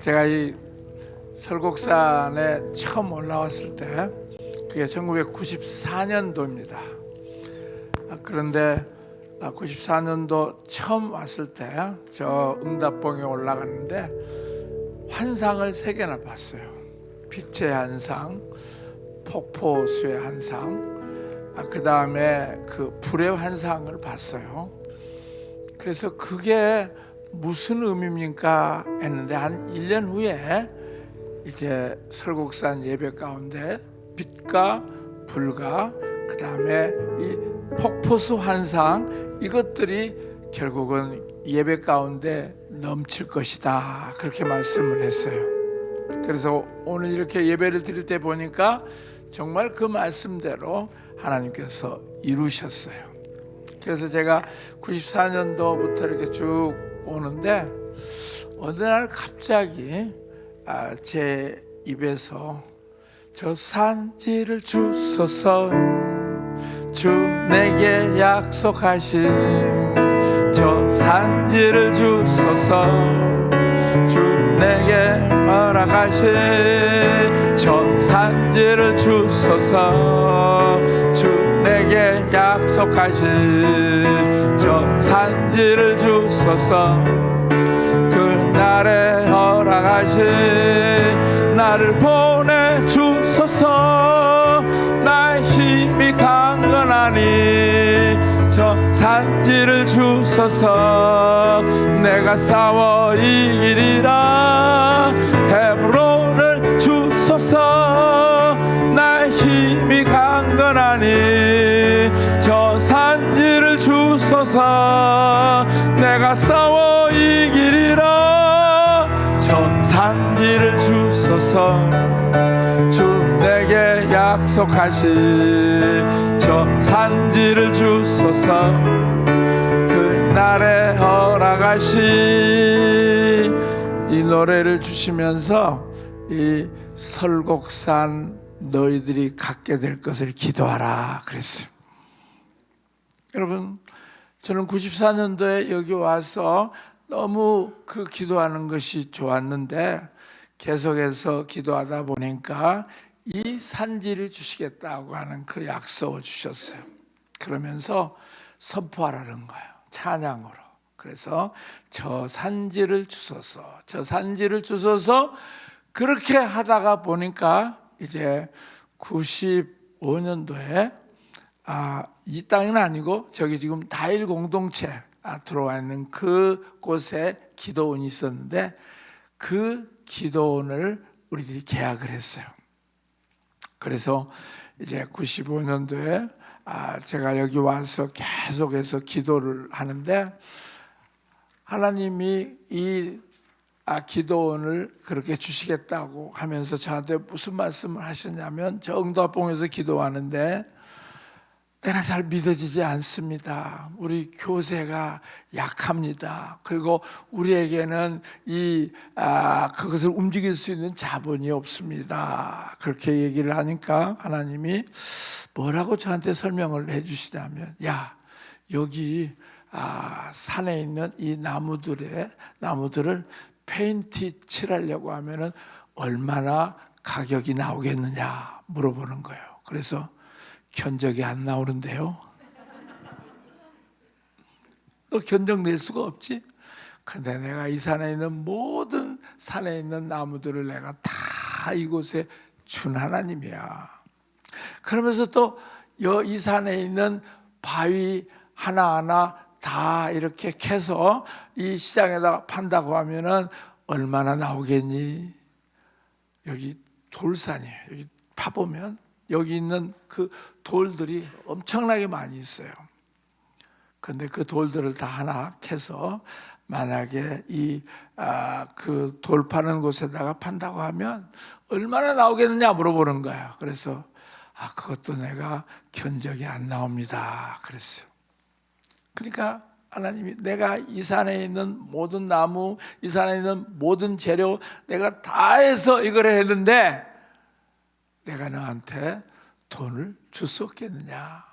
제가 이 설곡산에 처음 올라왔을 때 그게 1994년도입니다. 그런데 94년도 처음 왔을 때 저 응답봉에 올라갔는데 환상을 3개나 봤어요. 빛의 환상, 폭포수의 환상, 그 다음에 그 불의 환상을 봤어요. 그래서 그게 무슨 의미입니까 했는데 한 1년 후에 이제 설곡산 예배 가운데 빛과 불과 그 다음에 이 폭포수 환상, 이것들이 결국은 예배 가운데 넘칠 것이다, 그렇게 말씀을 했어요. 그래서 오늘 이렇게 예배를 드릴 때 보니까 정말 그 말씀대로 하나님께서 이루셨어요. 그래서 제가 94년도부터 이렇게 쭉 오는데 어느 날 갑자기 제 입에서 저 산지를 주소서, 주 내게 약속하신 저 산지를 주소서, 주 내게 허락하신 저 산지를 주소서, 주 내게 약속하신 저 산지를 주소서, 그날에 허락하신 나를 보내주소서. 나의 힘이 강건하니 저 산지를 주소서. 내가 싸워 이기리라 헤브론을 주소서. 나의 힘이 강건하니 저 산지를 주소서. 내가 싸워 이기리라 저 산지를 주소서. 주 내게 약속하신 저 산지를 주소서. 그날에 허락하신 이 노래를 주시면서 이 설곡산 너희들이 갖게 될 것을 기도하라 그랬어요. 여러분, 저는 94년도에 여기 와서 너무 그 기도하는 것이 좋았는데 계속해서 기도하다 보니까 이 산지를 주시겠다고 하는 그 약속을 주셨어요. 그러면서 선포하라는 거예요, 찬양으로. 그래서 저 산지를 주소서, 저 산지를 주소서. 그렇게 하다가 보니까 이제 95년도에 이 땅은 아니고 저기 지금 다일 공동체 들어와 있는 그곳에 기도원이 있었는데 그 기도원을 우리들이 계약을 했어요. 그래서 이제 95년도에 제가 여기 와서 계속해서 기도를 하는데 하나님이 이 기도원을 그렇게 주시겠다고 하면서 저한테 무슨 말씀을 하셨냐면, 저 응답봉에서 기도하는데 내가 잘 믿어지지 않습니다. 우리 교세가 약합니다. 그리고 우리에게는 그것을 움직일 수 있는 자본이 없습니다. 그렇게 얘기를 하니까 하나님이 뭐라고 저한테 설명을 해주시냐면, 야, 여기 산에 있는 이 나무들을 페인트 칠하려고 하면은 얼마나 가격이 나오겠느냐 물어보는 거예요. 그래서 견적이 안 나오는데요. 너 견적 낼 수가 없지? 근데 내가 이 산에 있는 모든 산에 있는 나무들을 내가 다 이곳에 준 하나님이야. 그러면서 또 이 산에 있는 바위 하나하나 다 이렇게 캐서 이 시장에다가 판다고 하면은 얼마나 나오겠니? 여기 돌산이에요. 여기 파보면 여기 있는 그 돌들이 엄청나게 많이 있어요. 근데 그 돌들을 다 하나 캐서 만약에 그 돌 파는 곳에다가 판다고 하면 얼마나 나오겠느냐 물어보는 거야. 그래서 그것도 내가 견적이 안 나옵니다 그랬어요. 그러니까 하나님이 내가 이 산에 있는 모든 나무, 이 산에 있는 모든 재료 내가 다 해서 이걸 했는데 내가 너한테 돈을 줄 수 없겠느냐,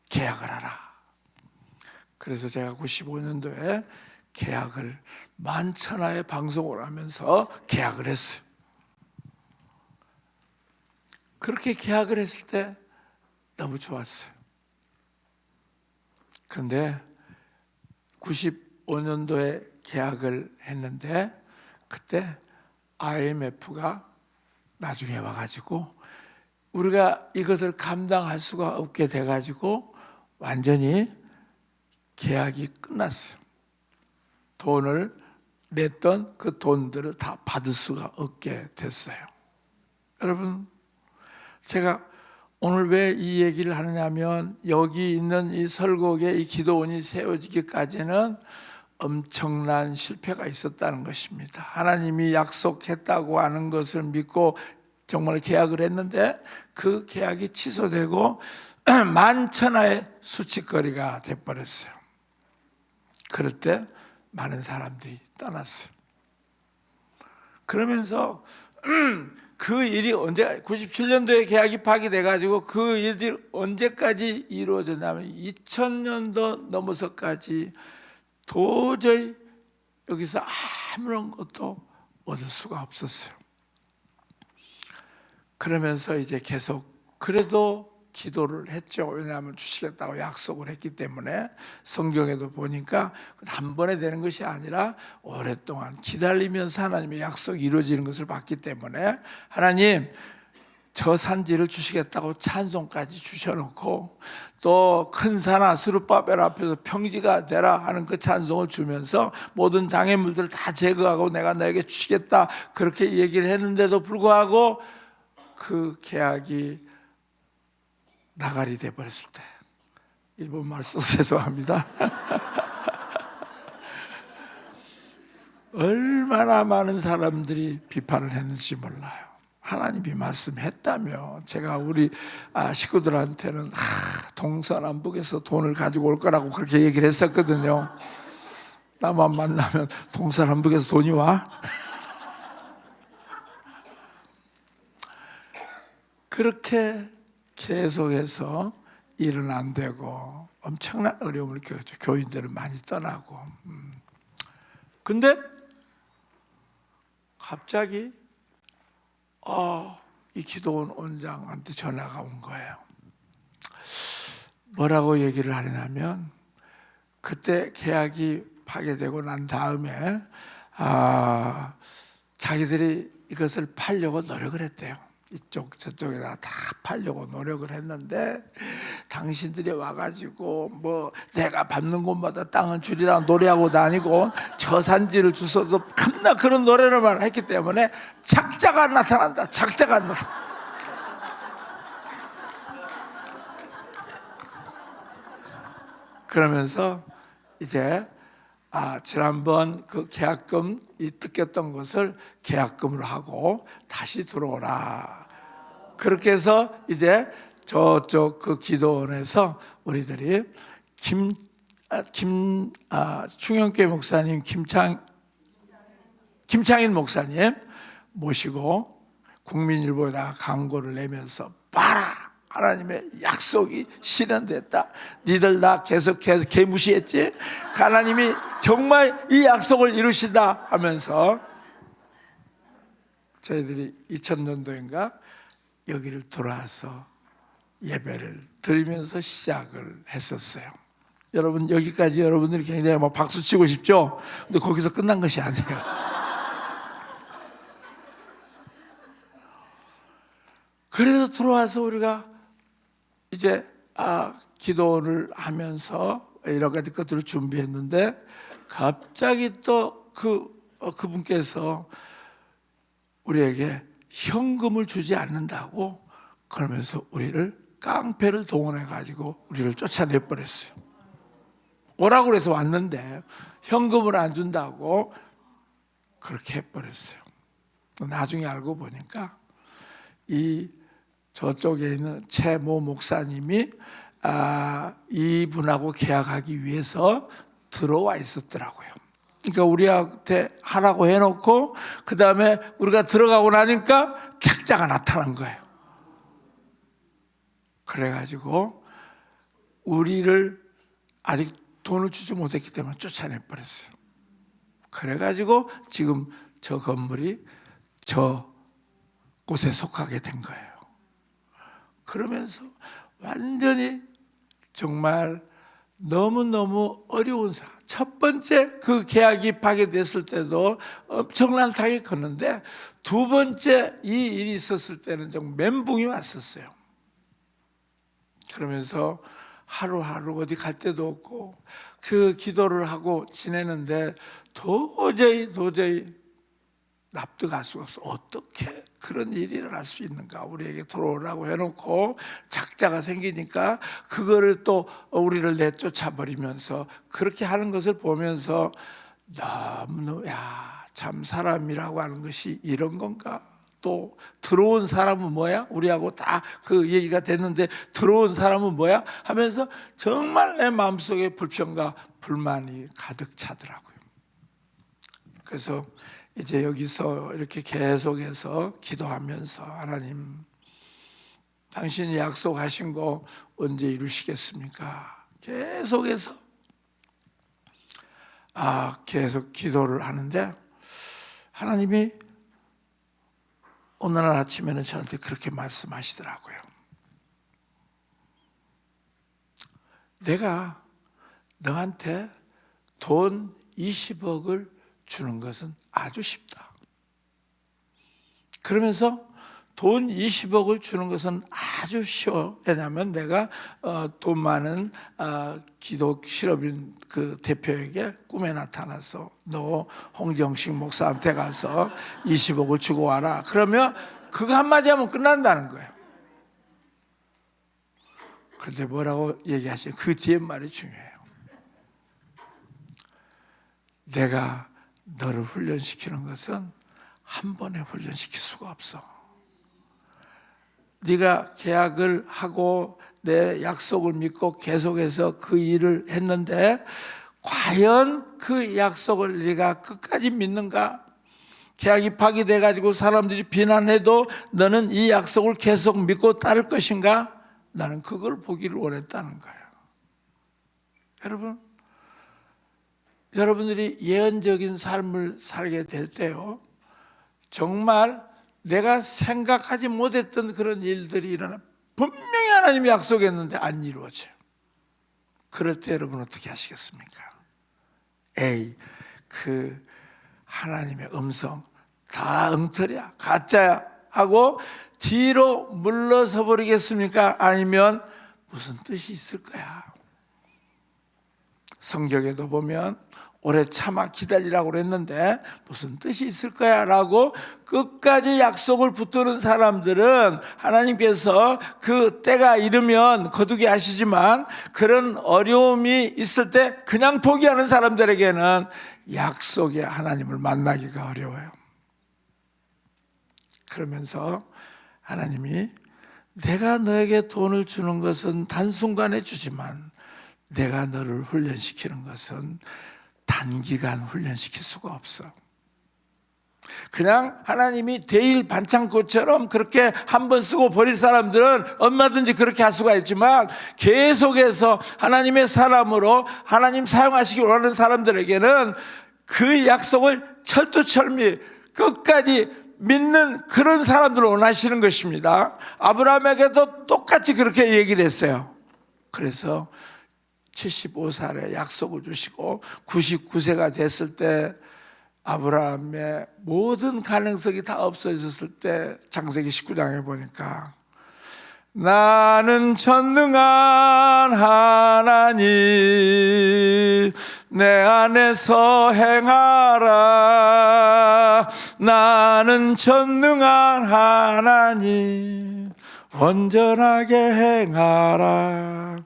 계약을 하라. 그래서 제가 95년도에 계약을 만천하에 방송을 하면서 계약을 했어요. 그렇게 계약을 했을 때 너무 좋았어요. 그런데 95년도에 계약을 했는데 그때 IMF가 나중에 와가지고 우리가 이것을 감당할 수가 없게 돼가지고 완전히 계약이 끝났어요. 돈을 냈던 그 돈들을 다 받을 수가 없게 됐어요. 여러분, 제가 오늘 왜 이 얘기를 하느냐면 여기 있는 이 설국에 이 기도원이 세워지기까지는 엄청난 실패가 있었다는 것입니다. 하나님이 약속했다고 하는 것을 믿고 정말 계약을 했는데 그 계약이 취소되고 만천하의 수치거리가 돼버렸어요. 그럴 때 많은 사람들이 떠났어요. 그러면서 그 일이 언제 97년도에 계약이 파기돼가지고 그 일들이 언제까지 이루어졌냐면 2000년도 넘어서까지 도저히 여기서 아무런 것도 얻을 수가 없었어요. 그러면서 이제 계속 그래도 기도를 했죠. 왜냐하면 주시겠다고 약속을 했기 때문에. 성경에도 보니까 한 번에 되는 것이 아니라 오랫동안 기다리면서 하나님의 약속이 이루어지는 것을 봤기 때문에 하나님 저 산지를 주시겠다고 찬송까지 주셔놓고 또 큰 산 아스룹바벨 앞에서 평지가 되라 하는 그 찬송을 주면서 모든 장애물들을 다 제거하고 내가 너에게 주시겠다 그렇게 얘기를 했는데도 불구하고 그 계약이 나가리 돼버렸을 때, 일본말 써서 죄송합니다. 얼마나 많은 사람들이 비판을 했는지 몰라요. 하나님이 말씀했다며. 제가 우리 식구들한테는 동서남북에서 돈을 가지고 올 거라고 그렇게 얘기를 했었거든요. 나만 만나면 동서남북에서 돈이 와? 그렇게 계속해서 일은 안 되고 엄청난 어려움을 겪었죠. 교인들은 많이 떠나고. 근데 갑자기 이 기도원 원장한테 전화가 온 거예요. 뭐라고 얘기를 하냐면 그때 계약이 파괴되고 난 다음에 자기들이 이것을 팔려고 노력을 했대요. 이쪽 저쪽에다 다 팔려고 노력을 했는데 당신들이 와가지고 뭐 내가 밟는 곳마다 땅을 주리라 노래하고 다니고 저 산지를 주소서 겁나 그런 노래를만 했기 때문에 작자가 나타난다. 작자가 나타난다. 그러면서 이제 지난번 그 계약금 뜯겼던 것을 계약금으로 하고 다시 들어오라. 그렇게 해서 이제 저쪽 그 기도원에서 우리들이 충영교회 목사님 김창인 목사님 모시고 국민일보에다가 광고를 내면서 봐라. 하나님의 약속이 실현됐다. 니들 나 계속해서 개무시했지? 하나님이 정말 이 약속을 이루시다 하면서 저희들이 2000년도인가 여기를 돌아와서 예배를 드리면서 시작을 했었어요. 여러분 여기까지 여러분들이 굉장히 막 박수 치고 싶죠? 근데 거기서 끝난 것이 아니에요. 그래서 들어와서 우리가 이제 기도를 하면서 여러 가지 것들을 준비했는데 갑자기 또 그분께서 우리에게 현금을 주지 않는다고 그러면서 우리를 깡패를 동원해 가지고 우리를 쫓아내 버렸어요. 오라고 그래서 왔는데 현금을 안 준다고 그렇게 해버렸어요. 나중에 알고 보니까 저쪽에 있는 최모 목사님이 이분하고 계약하기 위해서 들어와 있었더라고요. 그러니까 우리한테 하라고 해놓고 그 다음에 우리가 들어가고 나니까 착자가 나타난 거예요. 그래가지고 우리를 아직 돈을 주지 못했기 때문에 쫓아내버렸어요. 그래가지고 지금 저 건물이 저 곳에 속하게 된 거예요. 그러면서 완전히 정말 너무너무 어려운 상황. 첫 번째 그 계약이 파괴됐을 때도 엄청난 타격이 컸는데 두 번째 이 일이 있었을 때는 좀 멘붕이 왔었어요. 그러면서 하루하루 어디 갈 데도 없고 그 기도를 하고 지내는데 도저히 납득할 수가 없어. 어떻게 그런 일이 일어날 수 있는가. 우리에게 들어오라고 해놓고 작자가 생기니까 그거를 또 우리를 내쫓아 버리면서 그렇게 하는 것을 보면서 너무 참 사람이라고 하는 것이 이런 건가. 또 들어온 사람은 뭐야? 우리하고 다 그 얘기가 됐는데 들어온 사람은 뭐야? 하면서 정말 내 마음속에 불평과 불만이 가득 차더라고요. 그래서 이제 여기서 이렇게 계속해서 기도하면서 하나님, 당신이 약속하신 거 언제 이루시겠습니까? 계속해서 계속 기도를 하는데 하나님이 어느 날 아침에는 저한테 그렇게 말씀하시더라고요. 내가 너한테 돈 20억을 주는 것은 아주 쉽다. 그러면서 돈 20억을 주는 것은 아주 쉬워. 왜냐하면 내가 돈 많은 기독 실업인 그 대표에게 꿈에 나타나서 너 홍정식 목사한테 가서 20억을 주고 와라. 그러면 그거 한마디 하면 끝난다는 거예요. 그런데 뭐라고 얘기하시죠? 그 뒤에 말이 중요해요. 내가 너를 훈련시키는 것은 한 번에 훈련시킬 수가 없어. 네가 계약을 하고 내 약속을 믿고 계속해서 그 일을 했는데 과연 그 약속을 네가 끝까지 믿는가? 계약이 파기돼가지고 사람들이 비난해도 너는 이 약속을 계속 믿고 따를 것인가? 나는 그걸 보기를 원했다는 거예요. 여러분들이 예언적인 삶을 살게 될 때요, 정말 내가 생각하지 못했던 그런 일들이 일어나 분명히 하나님이 약속했는데 안 이루어져요. 그럴 때 여러분 어떻게 하시겠습니까? 그 하나님의 음성 다 엉터리야, 가짜야 하고 뒤로 물러서 버리겠습니까? 아니면 무슨 뜻이 있을 거야. 성경에도 보면 오래 참아 기다리라고 그랬는데 무슨 뜻이 있을 거야 라고 끝까지 약속을 붙드는 사람들은 하나님께서 그 때가 이르면 거두게 하시지만 그런 어려움이 있을 때 그냥 포기하는 사람들에게는 약속의 하나님을 만나기가 어려워요. 그러면서 하나님이 내가 너에게 돈을 주는 것은 단순간에 주지만 내가 너를 훈련시키는 것은 단기간 훈련시킬 수가 없어. 그냥 하나님이 대일 반창고처럼 그렇게 한번 쓰고 버릴 사람들은 얼마든지 그렇게 할 수가 있지만 계속해서 하나님의 사람으로 하나님 사용하시기 원하는 사람들에게는 그 약속을 철두철미 끝까지 믿는 그런 사람들을 원하시는 것입니다. 아브라함에게도 똑같이 그렇게 얘기를 했어요. 그래서 75살에 약속을 주시고 99세가 됐을 때 아브라함의 모든 가능성이 다 없어졌을 때 창세기 19장에 보니까 나는 전능한 하나님 내 안에서 행하라. 나는 전능한 하나님 온전하게 행하라.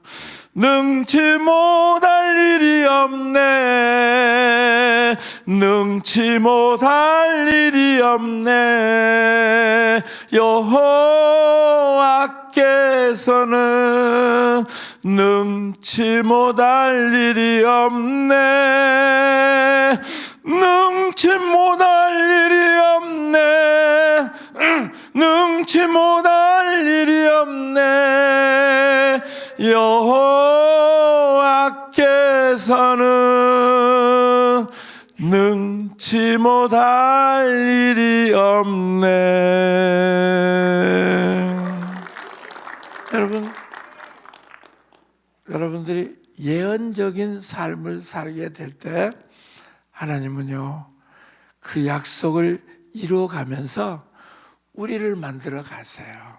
능치 못할 일이 없네. 능치 못할 일이 없네. 여호와께서는 능치 못할 일이 없네. 능치 못할 일이 없네. 능치 못할 일이 없네. 여호와께서는 능치 못할 일이 없네. 여러분들이 예언적인 삶을 살게 될 때 하나님은요, 그 약속을 이루어가면서 우리를 만들어 가세요.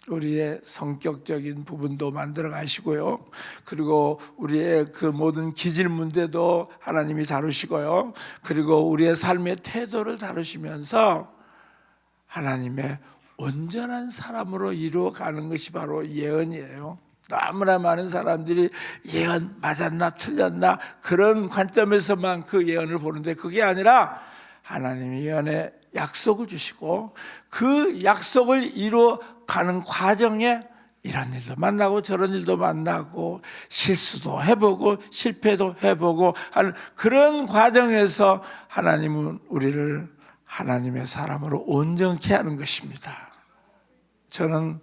우리의 성격적인 부분도 만들어 가시고요, 그리고 우리의 그 모든 기질 문제도 하나님이 다루시고요, 그리고 우리의 삶의 태도를 다루시면서 하나님의 온전한 사람으로 이루어가는 것이 바로 예언이에요. 너무나 많은 사람들이 예언 맞았나 틀렸나 그런 관점에서만 그 예언을 보는데, 그게 아니라 하나님이 예언의 약속을 주시고 그 약속을 이루어가는 과정에 이런 일도 만나고 저런 일도 만나고 실수도 해보고 실패도 해보고 하는 그런 과정에서 하나님은 우리를 하나님의 사람으로 온전케 하는 것입니다. 저는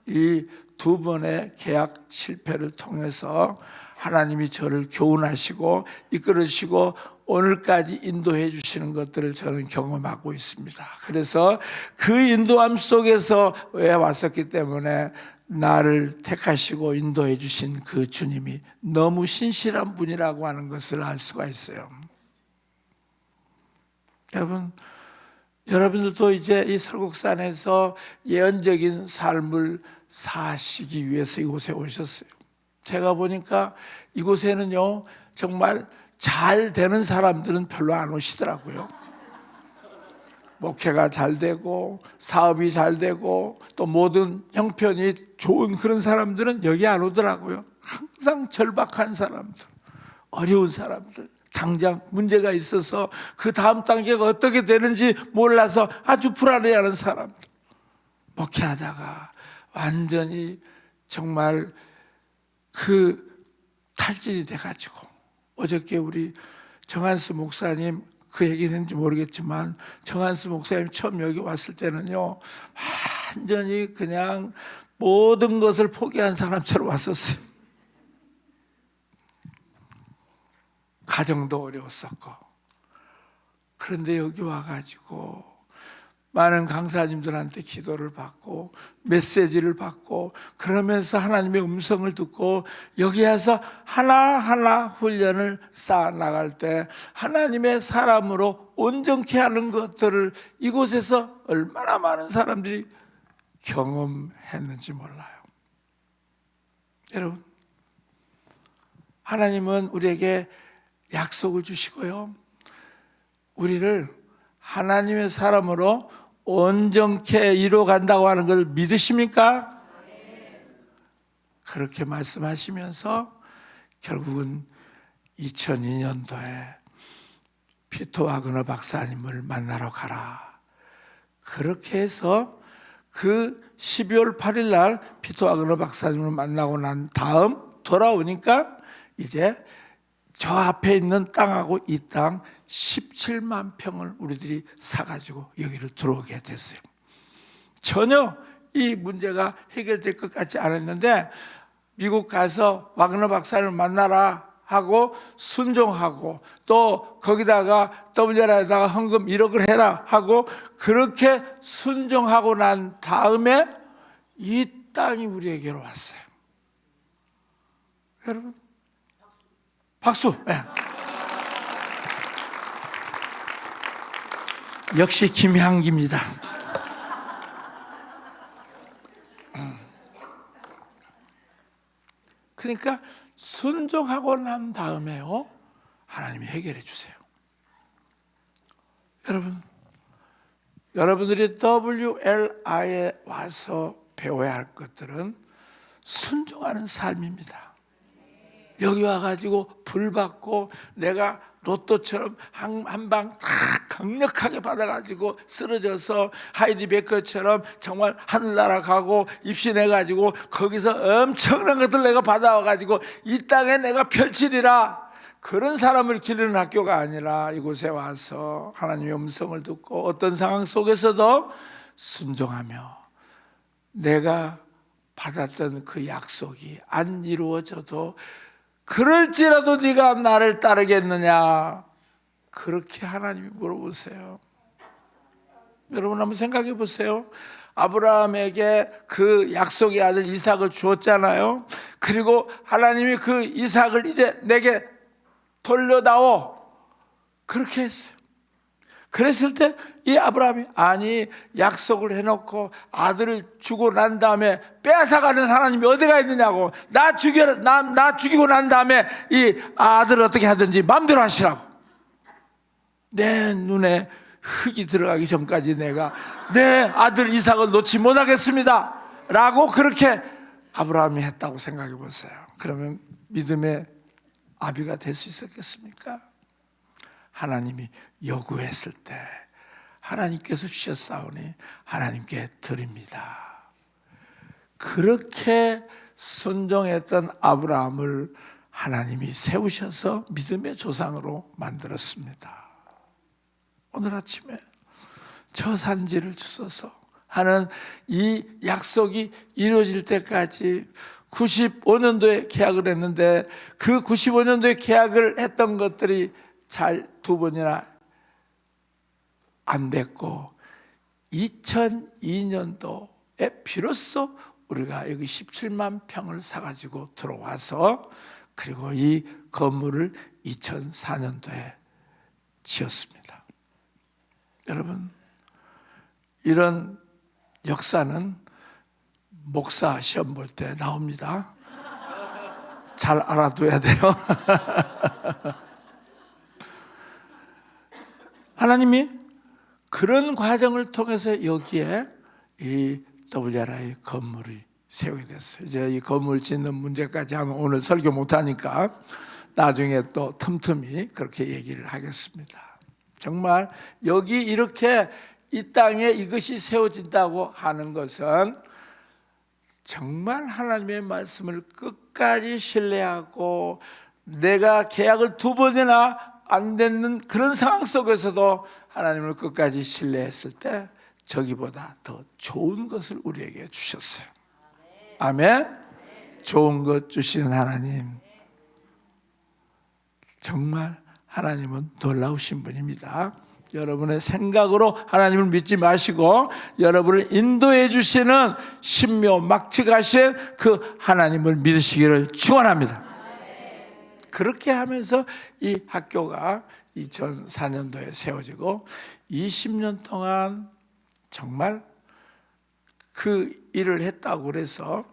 이 두 번의 계약 실패를 통해서 하나님이 저를 교훈하시고 이끌으시고 오늘까지 인도해 주시는 것들을 저는 경험하고 있습니다. 그래서 그 인도함 속에서 왔었기 때문에 나를 택하시고 인도해 주신 그 주님이 너무 신실한 분이라고 하는 것을 알 수가 있어요. 여러분들도 이제 이 설국산에서 예언적인 삶을 사시기 위해서 이곳에 오셨어요. 제가 보니까 이곳에는요, 정말 잘 되는 사람들은 별로 안 오시더라고요. 목회가 잘 되고 사업이 잘 되고 또 모든 형편이 좋은 그런 사람들은 여기 안 오더라고요. 항상 절박한 사람들, 어려운 사람들, 당장 문제가 있어서 그 다음 단계가 어떻게 되는지 몰라서 아주 불안해하는 사람들, 목회하다가 완전히 정말 그 탈진이 돼가지고, 어저께 우리 정한수 목사님 그 얘기 했는지 모르겠지만 정한수 목사님 처음 여기 왔을 때는요, 완전히 그냥 모든 것을 포기한 사람처럼 왔었어요. 가정도 어려웠었고. 그런데 여기 와가지고 많은 강사님들한테 기도를 받고 메시지를 받고 그러면서 하나님의 음성을 듣고 여기 와서 하나하나 훈련을 쌓아나갈 때 하나님의 사람으로 온전케 하는 것들을 이곳에서 얼마나 많은 사람들이 경험했는지 몰라요. 여러분, 하나님은 우리에게 약속을 주시고요, 우리를 하나님의 사람으로 온전케 이루어간다고 하는 걸 믿으십니까? 그렇게 말씀하시면서 결국은 2002년도에 피터 와그너 박사님을 만나러 가라, 그렇게 해서 그 12월 8일 날 피터 와그너 박사님을 만나고 난 다음 돌아오니까 이제 저 앞에 있는 땅하고 이 땅 17만 평을 우리들이 사가지고 여기를 들어오게 됐어요. 전혀 이 문제가 해결될 것 같지 않았는데 미국 가서 와그너 박사를 만나라 하고 순종하고 또 거기다가 WR에다가 헌금 1억을 해라 하고 그렇게 순종하고 난 다음에 이 땅이 우리에게로 왔어요. 여러분, 박수. 네. 역시 김향기입니다. 그러니까 순종하고 난 다음에요, 하나님이 해결해 주세요. 여러분들이 WLI에 와서 배워야 할 것들은 순종하는 삶입니다. 여기 와가지고 불 받고 내가 로또처럼 한 방 딱 강력하게 받아가지고 쓰러져서 하이디 베커처럼 정말 하늘나라 가고 입신해가지고 거기서 엄청난 것들 내가 받아와가지고 이 땅에 내가 펼치리라, 그런 사람을 기르는 학교가 아니라 이곳에 와서 하나님의 음성을 듣고 어떤 상황 속에서도 순종하며 내가 받았던 그 약속이 안 이루어져도 그럴지라도 네가 나를 따르겠느냐, 그렇게 하나님이 물어보세요. 여러분 한번 생각해 보세요. 아브라함에게 그 약속의 아들 이삭을 주었잖아요. 그리고 하나님이 그 이삭을 이제 내게 돌려다오 그렇게 했어요. 그랬을 때 이 아브라함이 아니 약속을 해놓고 아들을 주고 난 다음에 빼앗아가는 하나님이 어디가 있느냐고, 나 죽이고 난 다음에 이 아들을 어떻게 하든지 마음대로 하시라고, 내 눈에 흙이 들어가기 전까지 내가 내 아들 이삭을 놓지 못하겠습니다 라고 그렇게 아브라함이 했다고 생각해 보세요. 그러면 믿음의 아비가 될 수 있었겠습니까? 하나님이 요구했을 때 하나님께서 주셨사오니 하나님께 드립니다. 그렇게 순종했던 아브라함을 하나님이 세우셔서 믿음의 조상으로 만들었습니다. 오늘 아침에 저 산지를 주소서 하는 이 약속이 이루어질 때까지 95년도에 계약을 했는데 그 95년도에 계약을 했던 것들이 잘 2번이나 안 됐고 2002년도에 비로소 우리가 여기 17만 평을 사가지고 들어와서 그리고 이 건물을 2004년도에 지었습니다. 여러분, 이런 역사는 목사 시험 볼 때 나옵니다. 잘 알아둬야 돼요. 하나님이 그런 과정을 통해서 여기에 이 WRI 건물이 세우게 됐어요. 이제 이 건물 짓는 문제까지 하면 오늘 설교 못하니까 나중에 또 틈틈이 그렇게 얘기를 하겠습니다. 정말 여기 이렇게 이 땅에 이것이 세워진다고 하는 것은 정말 하나님의 말씀을 끝까지 신뢰하고 내가 계약을 2번이나 안 되는 그런 상황 속에서도 하나님을 끝까지 신뢰했을 때 저기보다 더 좋은 것을 우리에게 주셨어요. 아멘. 좋은 것 주시는 하나님, 정말 하나님은 놀라우신 분입니다. 여러분의 생각으로 하나님을 믿지 마시고 여러분을 인도해 주시는 신묘막측하신 그 하나님을 믿으시기를 축원합니다. 그렇게 하면서 이 학교가 2004년도에 세워지고 20년 동안 정말 그 일을 했다고 그래서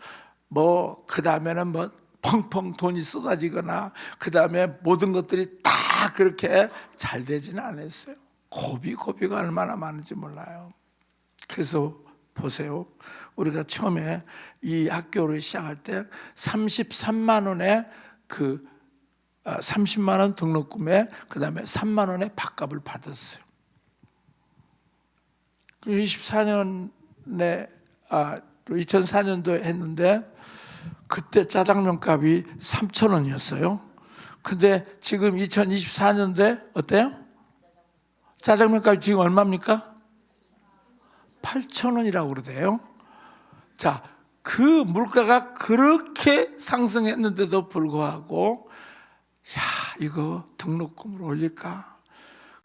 뭐 그 다음에는 뭐 펑펑 돈이 쏟아지거나 그 다음에 모든 것들이 다 그렇게 잘 되지는 않았어요. 고비가 얼마나 많은지 몰라요. 그래서 보세요, 우리가 처음에 이 학교를 시작할 때 33만 원에 그 30만 원 등록금에 그 다음에 3만 원의 밥값을 받았어요. 2004년도에 했는데 그때 짜장면 값이 3,000원이었어요. 근데 지금 2024년도에 어때요? 짜장면 값이 지금 얼마입니까? 8,000원이라고 그러대요. 자, 그 물가가 그렇게 상승했는데도 불구하고 야, 이거 등록금을 올릴까?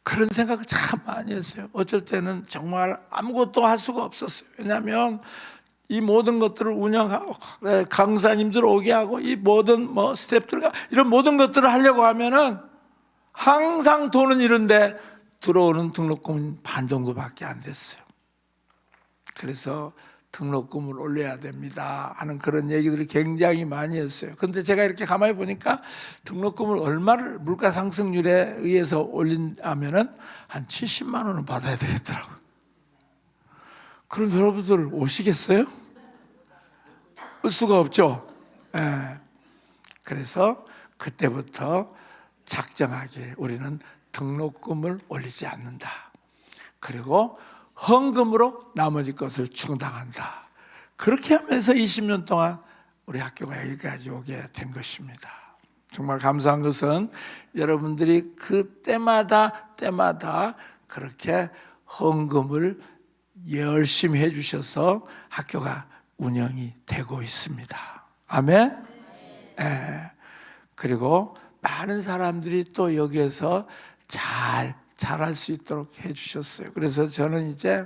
그런 생각을 참 많이 했어요. 어쩔 때는 정말 아무것도 할 수가 없었어요. 왜냐하면 이 모든 것들을 운영하고 강사님들 오게 하고 이 모든 뭐 스태프들과 이런 모든 것들을 하려고 하면은 항상 돈은 이런데 들어오는 등록금은 반 정도밖에 안 됐어요. 그래서 등록금을 올려야 됩니다 하는 그런 얘기들을 굉장히 많이 했어요. 그런데 제가 이렇게 가만히 보니까 등록금을 얼마를 물가 상승률에 의해서 올린다면은 한 70만 원은 받아야 되겠더라고요. 그럼 여러분들 오시겠어요? 올 수가 없죠. 예. 그래서 그때부터 작정하길 우리는 등록금을 올리지 않는다. 그리고 헌금으로 나머지 것을 충당한다. 그렇게 하면서 20년 동안 우리 학교가 여기까지 오게 된 것입니다. 정말 감사한 것은 여러분들이 그 때마다 그렇게 헌금을 열심히 해주셔서 학교가 운영이 되고 있습니다. 아멘. 그리고 많은 사람들이 또 여기에서 잘 자랄 수 있도록 해주셨어요. 그래서 저는 이제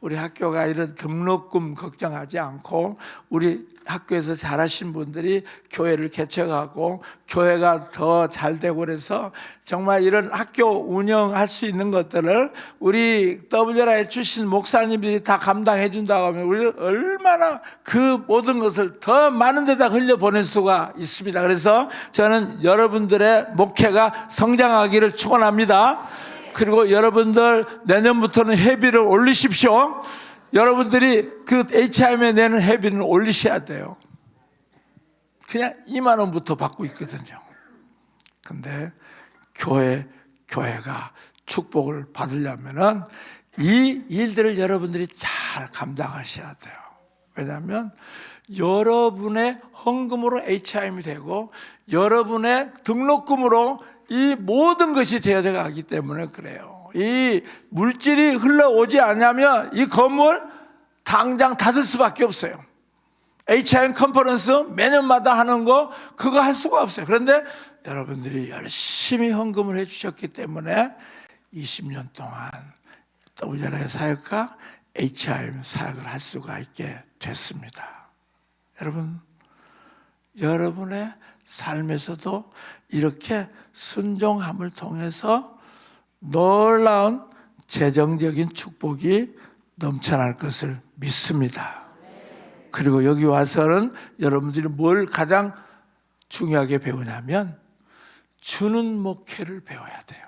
우리 학교가 이런 등록금 걱정하지 않고 우리 학교에서 잘하신 분들이 교회를 개척하고 교회가 더 잘 되고 그래서 정말 이런 학교 운영할 수 있는 것들을 우리 WR에 주신 목사님들이 다 감당해 준다고 하면 우리는 얼마나 그 모든 것을 더 많은 데다 흘려보낼 수가 있습니다. 그래서 저는 여러분들의 목회가 성장하기를 축원합니다. 그리고 여러분들 내년부터는 회비를 올리십시오. 여러분들이 그 HIM에 내는 회비는 올리셔야 돼요. 그냥 2만 원부터 받고 있거든요. 근데 교회가 축복을 받으려면은 이 일들을 여러분들이 잘 감당하셔야 돼요. 왜냐하면 여러분의 헌금으로 HIM이 되고 여러분의 등록금으로 이 모든 것이 되어져 가기 때문에 그래요. 이 물질이 흘러오지 않으면 이 건물 당장 닫을 수밖에 없어요. HIM 컨퍼런스 매년마다 하는 거 그거 할 수가 없어요. 그런데 여러분들이 열심히 헌금을 해주셨기 때문에 20년 동안 WR의 사역과 HIM 사역을 할 수가 있게 됐습니다. 여러분, 여러분의 삶에서도 이렇게 순종함을 통해서 놀라운 재정적인 축복이 넘쳐날 것을 믿습니다. 그리고 여기 와서는 여러분들이 뭘 가장 중요하게 배우냐면 주는 목회를 배워야 돼요.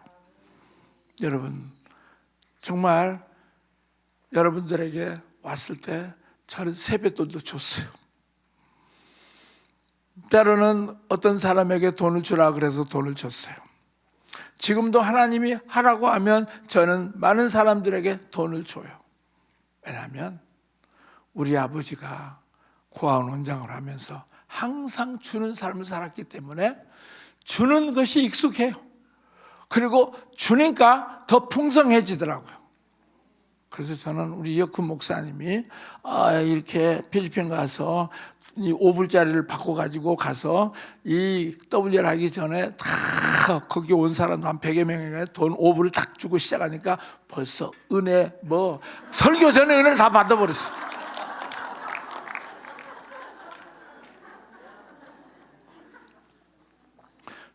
여러분, 정말 여러분들에게 왔을 때 저는 세뱃돈도 줬어요. 때로는 어떤 사람에게 돈을 주라 그래서 돈을 줬어요. 지금도 하나님이 하라고 하면 저는 많은 사람들에게 돈을 줘요. 왜냐하면 우리 아버지가 고아원 원장을 하면서 항상 주는 삶을 살았기 때문에 주는 것이 익숙해요. 그리고 주니까 더 풍성해지더라고요. 그래서 저는 우리 이혁훈 목사님이 이렇게 필리핀 가서 이 5불짜리를 바꿔가지고 가서 이 WR 하기 전에 다 거기 온 사람 한 100여 명에게 돈 5불을 딱 주고 시작하니까 벌써 은혜 설교 전에 은혜를 다 받아버렸어.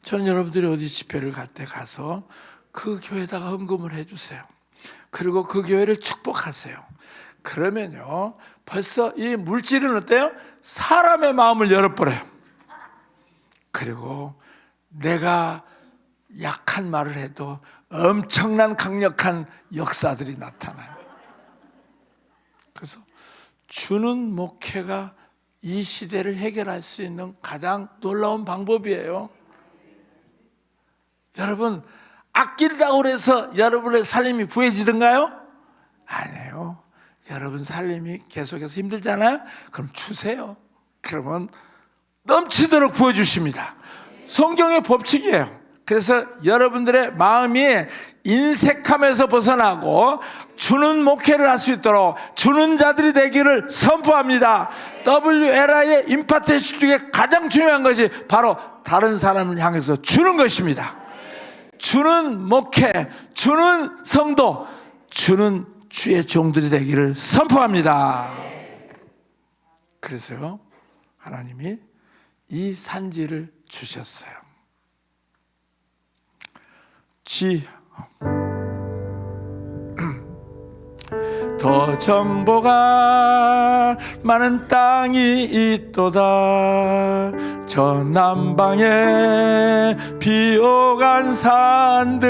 저는 여러분들이 어디 집회를 갈 때 가서 그 교회에다가 헌금을 해주세요. 그리고 그 교회를 축복하세요. 그러면요 벌써 이 물질은 어때요? 사람의 마음을 열어버려요. 그리고 내가 약한 말을 해도 엄청난 강력한 역사들이 나타나요. 그래서 주는 목회가 이 시대를 해결할 수 있는 가장 놀라운 방법이에요. 여러분, 아낀다고 해서 여러분의 삶이 부해지던가요? 아니에요. 여러분 삶이 계속해서 힘들잖아요? 그럼 주세요. 그러면 넘치도록 부어주십니다. 성경의 법칙이에요. 그래서 여러분들의 마음이 인색함에서 벗어나고 주는 목회를 할 수 있도록 주는 자들이 되기를 선포합니다. WLI의 임파테이션 중에 가장 중요한 것이 바로 다른 사람을 향해서 주는 것입니다. 주는 목회, 주는 성도, 주는 주의 종들이 되기를 선포합니다. 그래서요 하나님이 이 산지를 주셨어요. 더 정보가 많은 땅이 있도다. 저 남방에 비옥한 산들,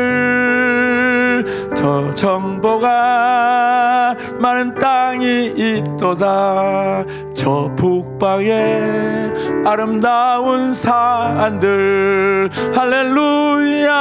저 정보가 많은 땅이 있도다. 저 북방에 아름다운 산들, 할렐루야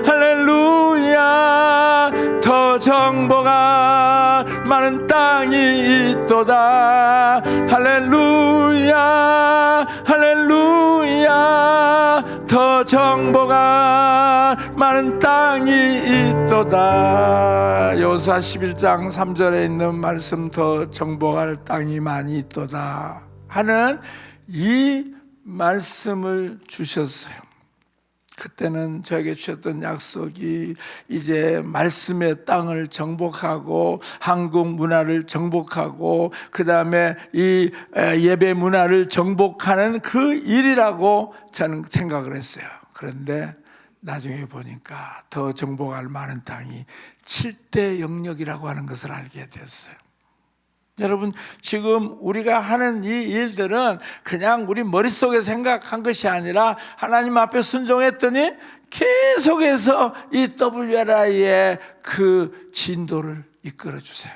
할렐루야. 더 정보가 많은 땅이 있도다. 할렐루야 할렐루야. 더 정보가 많은 땅이 있도다. 여호수아 11장 3절에 있는 말씀, 더 정복할 땅이 많이 있도다 하는 이 말씀을 주셨어요. 그때는 저에게 주셨던 약속이 이제 말씀의 땅을 정복하고 한국 문화를 정복하고 그 다음에 이 예배 문화를 정복하는 그 일이라고 저는 생각을 했어요. 그런데 나중에 보니까 더 정복할 많은 땅이 7대 영역이라고 하는 것을 알게 됐어요. 여러분, 지금 우리가 하는 이 일들은 그냥 우리 머릿속에 생각한 것이 아니라 하나님 앞에 순종했더니 계속해서 이 WRI의 그 진도를 이끌어 주세요.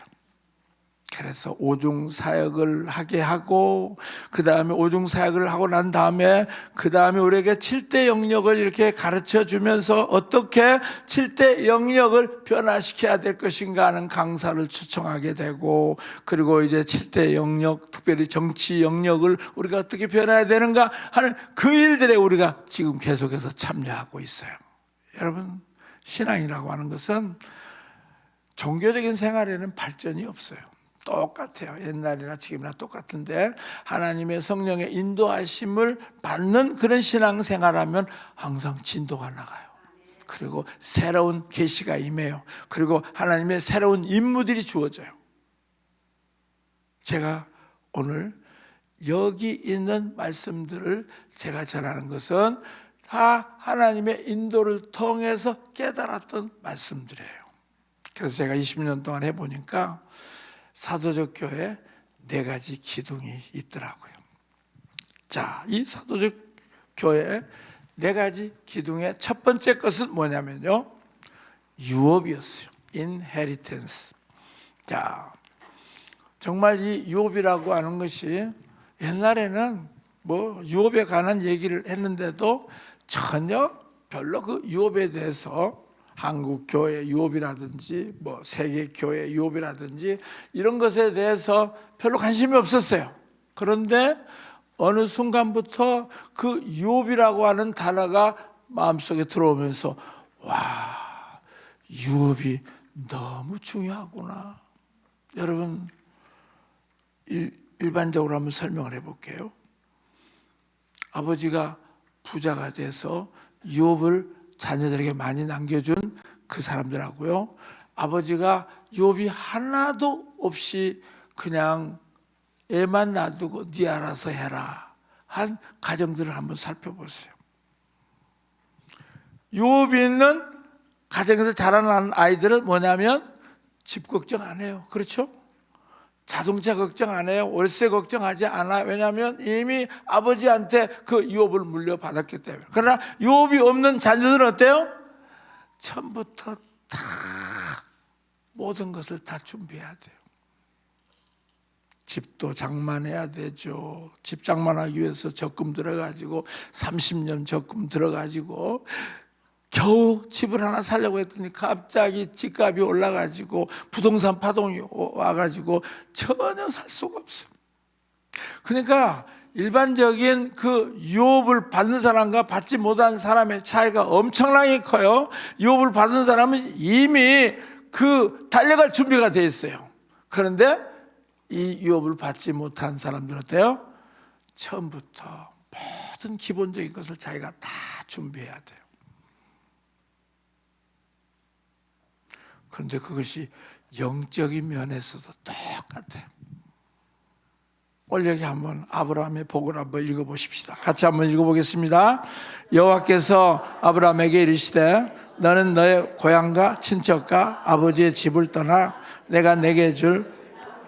그래서 오중사역을 하게 하고 그 다음에 오중사역을 하고 난 다음에 그 다음에 우리에게 7대 영역을 이렇게 가르쳐 주면서 어떻게 7대 영역을 변화시켜야 될 것인가 하는 강사를 초청하게 되고, 그리고 이제 7대 영역, 특별히 정치 영역을 우리가 어떻게 변해야 되는가 하는 그 일들에 우리가 지금 계속해서 참여하고 있어요. 여러분, 신앙이라고 하는 것은 종교적인 생활에는 발전이 없어요. 똑같아요. 옛날이나 지금이나 똑같은데 하나님의 성령의 인도하심을 받는 그런 신앙생활하면 항상 진도가 나가요. 그리고 새로운 계시가 임해요. 그리고 하나님의 새로운 임무들이 주어져요. 제가 오늘 여기 있는 말씀들을 제가 전하는 것은 다 하나님의 인도를 통해서 깨달았던 말씀들이에요. 그래서 제가 20년 동안 해보니까 사도적 교회에 4가지 기둥이 있더라고요. 자, 이 사도적 교회의 4가지 기둥의 첫 번째 것은 뭐냐면요, 유업이었어요. inheritance. 자, 정말 이 유업이라고 하는 것이 옛날에는 뭐 유업에 관한 얘기를 했는데도 전혀 별로 그 유업에 대해서 한국 교회 유업이라든지 뭐 세계 교회 유업이라든지 이런 것에 대해서 별로 관심이 없었어요. 그런데 어느 순간부터 그 유업이라고 하는 단어가 마음속에 들어오면서 와, 유업이 너무 중요하구나. 여러분, 일반적으로 한번 설명을 해볼게요. 아버지가 부자가 돼서 유업을 자녀들에게 많이 남겨준 그 사람들하고요, 아버지가 유업이 하나도 없이 그냥 애만 놔두고 네 알아서 해라 한 가정들을 한번 살펴보세요. 유업이 있는 가정에서 자라는 아이들은 뭐냐면 집 걱정 안 해요. 그렇죠? 자동차 걱정 안 해요. 월세 걱정하지 않아요. 왜냐하면 이미 아버지한테 그 유업을 물려받았기 때문에. 그러나 유업이 없는 자녀들은 어때요? 처음부터 다 모든 것을 다 준비해야 돼요. 집도 장만해야 되죠. 집 장만하기 위해서 적금 들어가지고 30년 적금 들어가지고 겨우 집을 하나 살려고 했더니 갑자기 집값이 올라가지고 부동산 파동이 와가지고 전혀 살 수가 없어요. 그러니까 일반적인 그 유업을 받는 사람과 받지 못한 사람의 차이가 엄청나게 커요. 유업을 받은 사람은 이미 그 달려갈 준비가 돼 있어요. 그런데 이 유업을 받지 못한 사람들은 어때요? 처음부터 모든 기본적인 것을 자기가 다 준비해야 돼요. 그런데 그것이 영적인 면에서도 똑같아요. 오늘 여기 한번 아브라함의 복을 한번 읽어보십시다. 같이 한번 읽어보겠습니다. 여호와께서 아브라함에게 이르시되 너는 너의 고향과 친척과 아버지의 집을 떠나 내가 내게 줄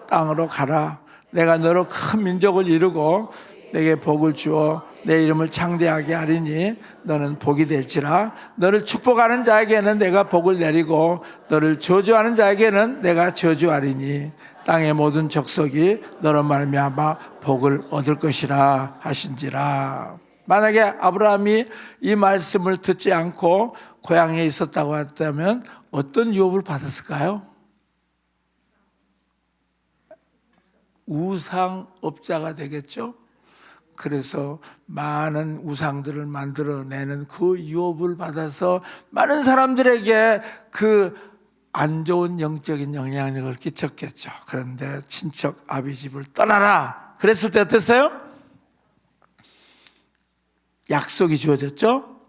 땅으로 가라. 내가 너로 큰 민족을 이루고 내게 복을 주어 내 이름을 창대하게 하리니 너는 복이 될지라. 너를 축복하는 자에게는 내가 복을 내리고 너를 저주하는 자에게는 내가 저주하리니 땅의 모든 족속이 너로 말미암아 복을 얻을 것이라 하신지라. 만약에 아브라함이 이 말씀을 듣지 않고 고향에 있었다고 했다면 어떤 유업을 받았을까요? 우상업자가 되겠죠. 그래서 많은 우상들을 만들어내는 그 유업을 받아서 많은 사람들에게 그 안 좋은 영적인 영향력을 끼쳤겠죠. 그런데 친척 아비 집을 떠나라 그랬을 때 어땠어요? 약속이 주어졌죠.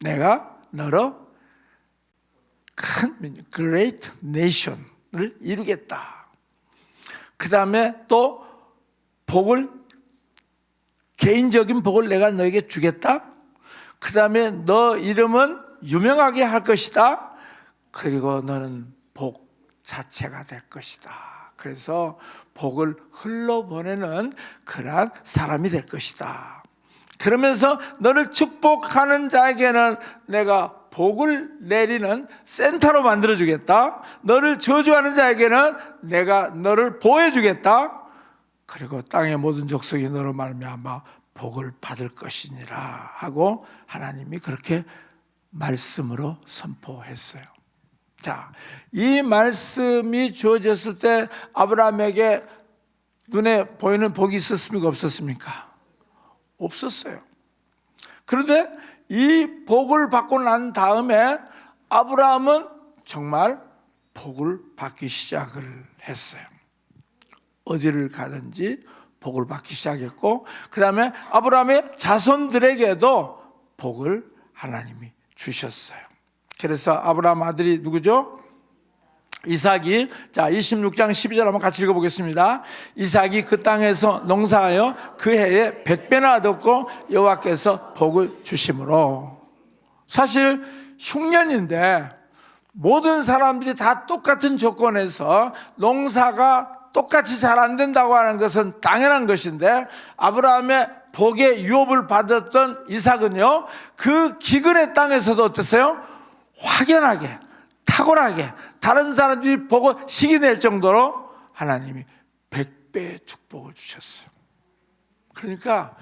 내가 너로 큰 great nation을 이루겠다. 그 다음에 또 복을, 개인적인 복을 내가 너에게 주겠다. 그 다음에 너 이름은 유명하게 할 것이다. 그리고 너는 복 자체가 될 것이다. 그래서 복을 흘러보내는 그러한 사람이 될 것이다. 그러면서 너를 축복하는 자에게는 내가 복을 내리는 센터로 만들어주겠다. 너를 저주하는 자에게는 내가 너를 보호해주겠다. 그리고 땅의 모든 족속이 너로 말미암아 복을 받을 것이니라 하고 하나님이 그렇게 말씀으로 선포했어요. 자, 이 말씀이 주어졌을 때 아브라함에게 눈에 보이는 복이 있었습니까? 없었습니까? 없었어요. 그런데 이 복을 받고 난 다음에 아브라함은 정말 복을 받기 시작을 했어요. 어디를 가든지 복을 받기 시작했고, 그 다음에 아브라함의 자손들에게도 복을 하나님이 주셨어요. 그래서 아브라함 아들이 누구죠? 이삭이, 자 26장 12절 한번 같이 읽어보겠습니다. 이삭이 그 땅에서 농사하여 그 해에 100배나 얻었고 여호와께서 복을 주심으로. 사실 흉년인데 모든 사람들이 다 똑같은 조건에서 농사가 똑같이 잘 안 된다고 하는 것은 당연한 것인데, 아브라함의 복의 유업을 받았던 이삭은요, 그 기근의 땅에서도 어땠어요? 확연하게, 탁월하게 다른 사람들이 보고 식이 낼 정도로 하나님이 100배의 축복을 주셨어요. 그러니까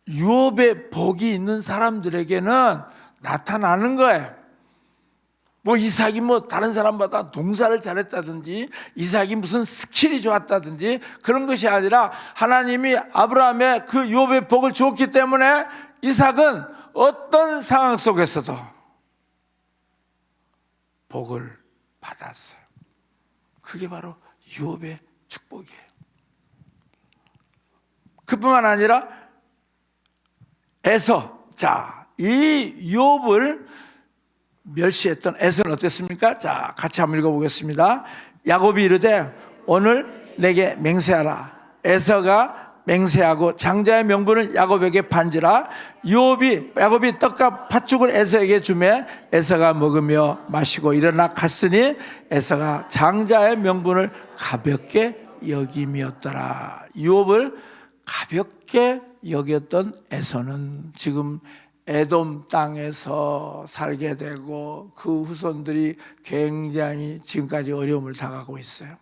유업의 복이 있는 사람들에게는 나타나는 거예요. 뭐 이삭이 뭐 다른 사람보다 농사를 잘했다든지 이삭이 무슨 스킬이 좋았다든지 그런 것이 아니라 하나님이 아브라함의 그 유업의 복을 주었기 때문에 이삭은 어떤 상황 속에서도 복을 받았어요. 그게 바로 유업의 축복이에요. 그뿐만 아니라 에서, 자, 이 유업을 멸시했던 에서는 어땠습니까? 자, 같이 한번 읽어보겠습니다. 야곱이 이르되 오늘 내게 맹세하라. 에서가 맹세하고 장자의 명분을 야곱에게 판지라. 야곱이 떡과 팥죽을 에서에게 주매 에서가 먹으며 마시고 일어나 갔으니 에서가 장자의 명분을 가볍게 여김이었더라. 유업을 가볍게 여겼던 에서는 지금 에돔 땅에서 살게 되고 그 후손들이 굉장히 지금까지 어려움을 당하고 있어요.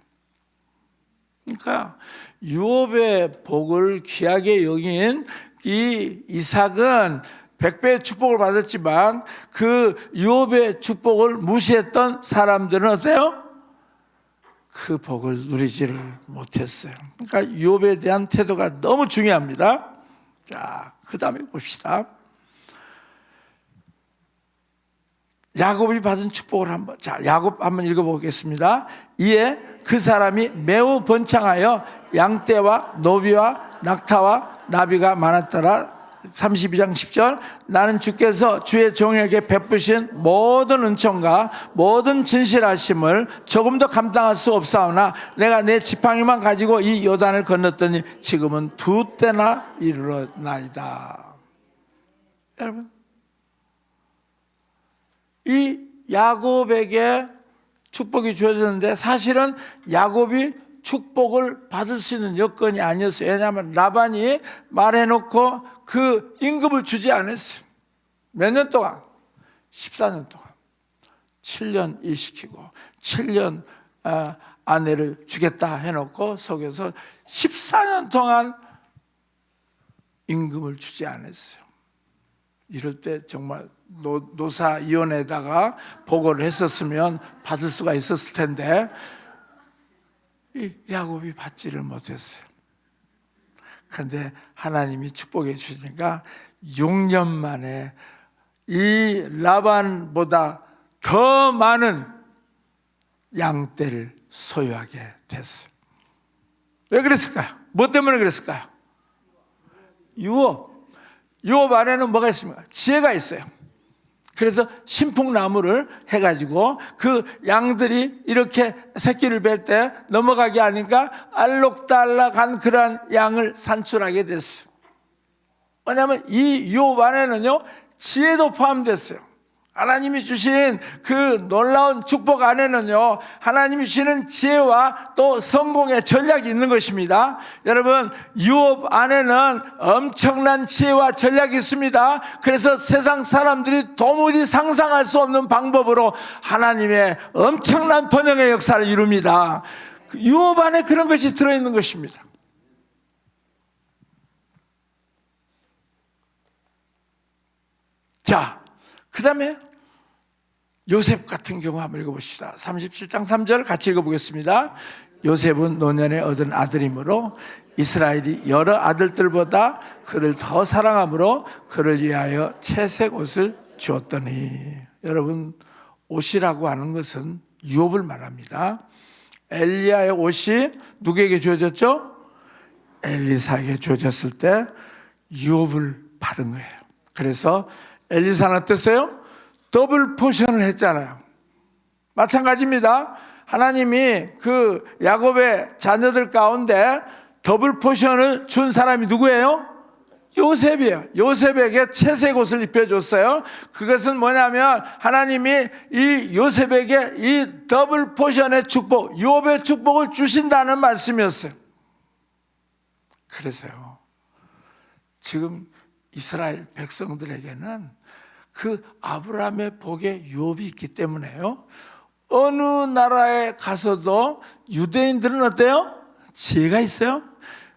그러니까 유업의 복을 귀하게 여긴 이 이삭은 100배의 축복을 받았지만 그 유업의 축복을 무시했던 사람들은 어때요? 그 복을 누리지를 못했어요. 그러니까 유업에 대한 태도가 너무 중요합니다. 자, 그 다음에 봅시다. 야곱이 받은 축복을 한번, 자, 야곱 한번 읽어보겠습니다. 이에 그 사람이 매우 번창하여 양떼와 노비와 낙타와 나비가 많았더라. 32장 10절. 나는 주께서 주의 종에게 베푸신 모든 은총과 모든 진실하심을 조금도 감당할 수 없사오나 내가 내 지팡이만 가지고 이 요단을 건넜더니 지금은 2때나 이르렀나이다. 여러분, 이 야곱에게 축복이 주어졌는데 사실은 야곱이 축복을 받을 수 있는 여건이 아니었어요. 왜냐하면 라반이 말해놓고 그 임금을 주지 않았어요. 몇 년 동안? 14년 동안 7년 일시키고 7년 아내를 주겠다 해놓고 속여서 14년 동안 임금을 주지 않았어요. 이럴 때 정말 노사위원회에다가 보고를 했었으면 받을 수가 있었을 텐데 이 야곱이 받지를 못했어요. 그런데 하나님이 축복해 주시니까 6년 만에 이 라반보다 더 많은 양떼를 소유하게 됐어요. 왜 그랬을까요? 뭐 때문에 그랬을까요? 유업 안에는 뭐가 있습니까? 지혜가 있어요. 그래서 신풍나무를 해가지고 그 양들이 이렇게 새끼를 뵐 때 넘어가게 하니까 알록달락한 그러한 양을 산출하게 됐어요. 왜냐하면 이 유업 안에는요 지혜도 포함됐어요. 하나님이 주신 그 놀라운 축복 안에는요 하나님이 주시는 지혜와 또 성공의 전략이 있는 것입니다. 여러분, 유업 안에는 엄청난 지혜와 전략이 있습니다. 그래서 세상 사람들이 도무지 상상할 수 없는 방법으로 하나님의 엄청난 번영의 역사를 이룹니다. 유업 안에 그런 것이 들어있는 것입니다. 자, 그 다음에 요셉 같은 경우 한번 읽어봅시다. 37장 3절 같이 읽어보겠습니다. 요셉은 노년에 얻은 아들이므로 이스라엘이 여러 아들들보다 그를 더 사랑함으로 그를 위하여 채색 옷을 주었더니, 여러분, 옷이라고 하는 것은 유업을 말합니다. 엘리야의 옷이 누구에게 주어졌죠? 엘리사에게 주어졌을 때 유업을 받은 거예요. 그래서 엘리사는 어땠어요? 더블 포션을 했잖아요. 마찬가지입니다. 하나님이 그 야곱의 자녀들 가운데 더블 포션을 준 사람이 누구예요? 요셉이에요. 요셉에게 채색 옷을 입혀줬어요. 그것은 뭐냐면 하나님이 이 요셉에게 이 더블 포션의 축복, 유업의 축복을 주신다는 말씀이었어요. 그래서요, 지금 이스라엘 백성들에게는 그 아브라함의 복에 유업이 있기 때문에요, 어느 나라에 가서도 유대인들은 어때요? 지혜가 있어요.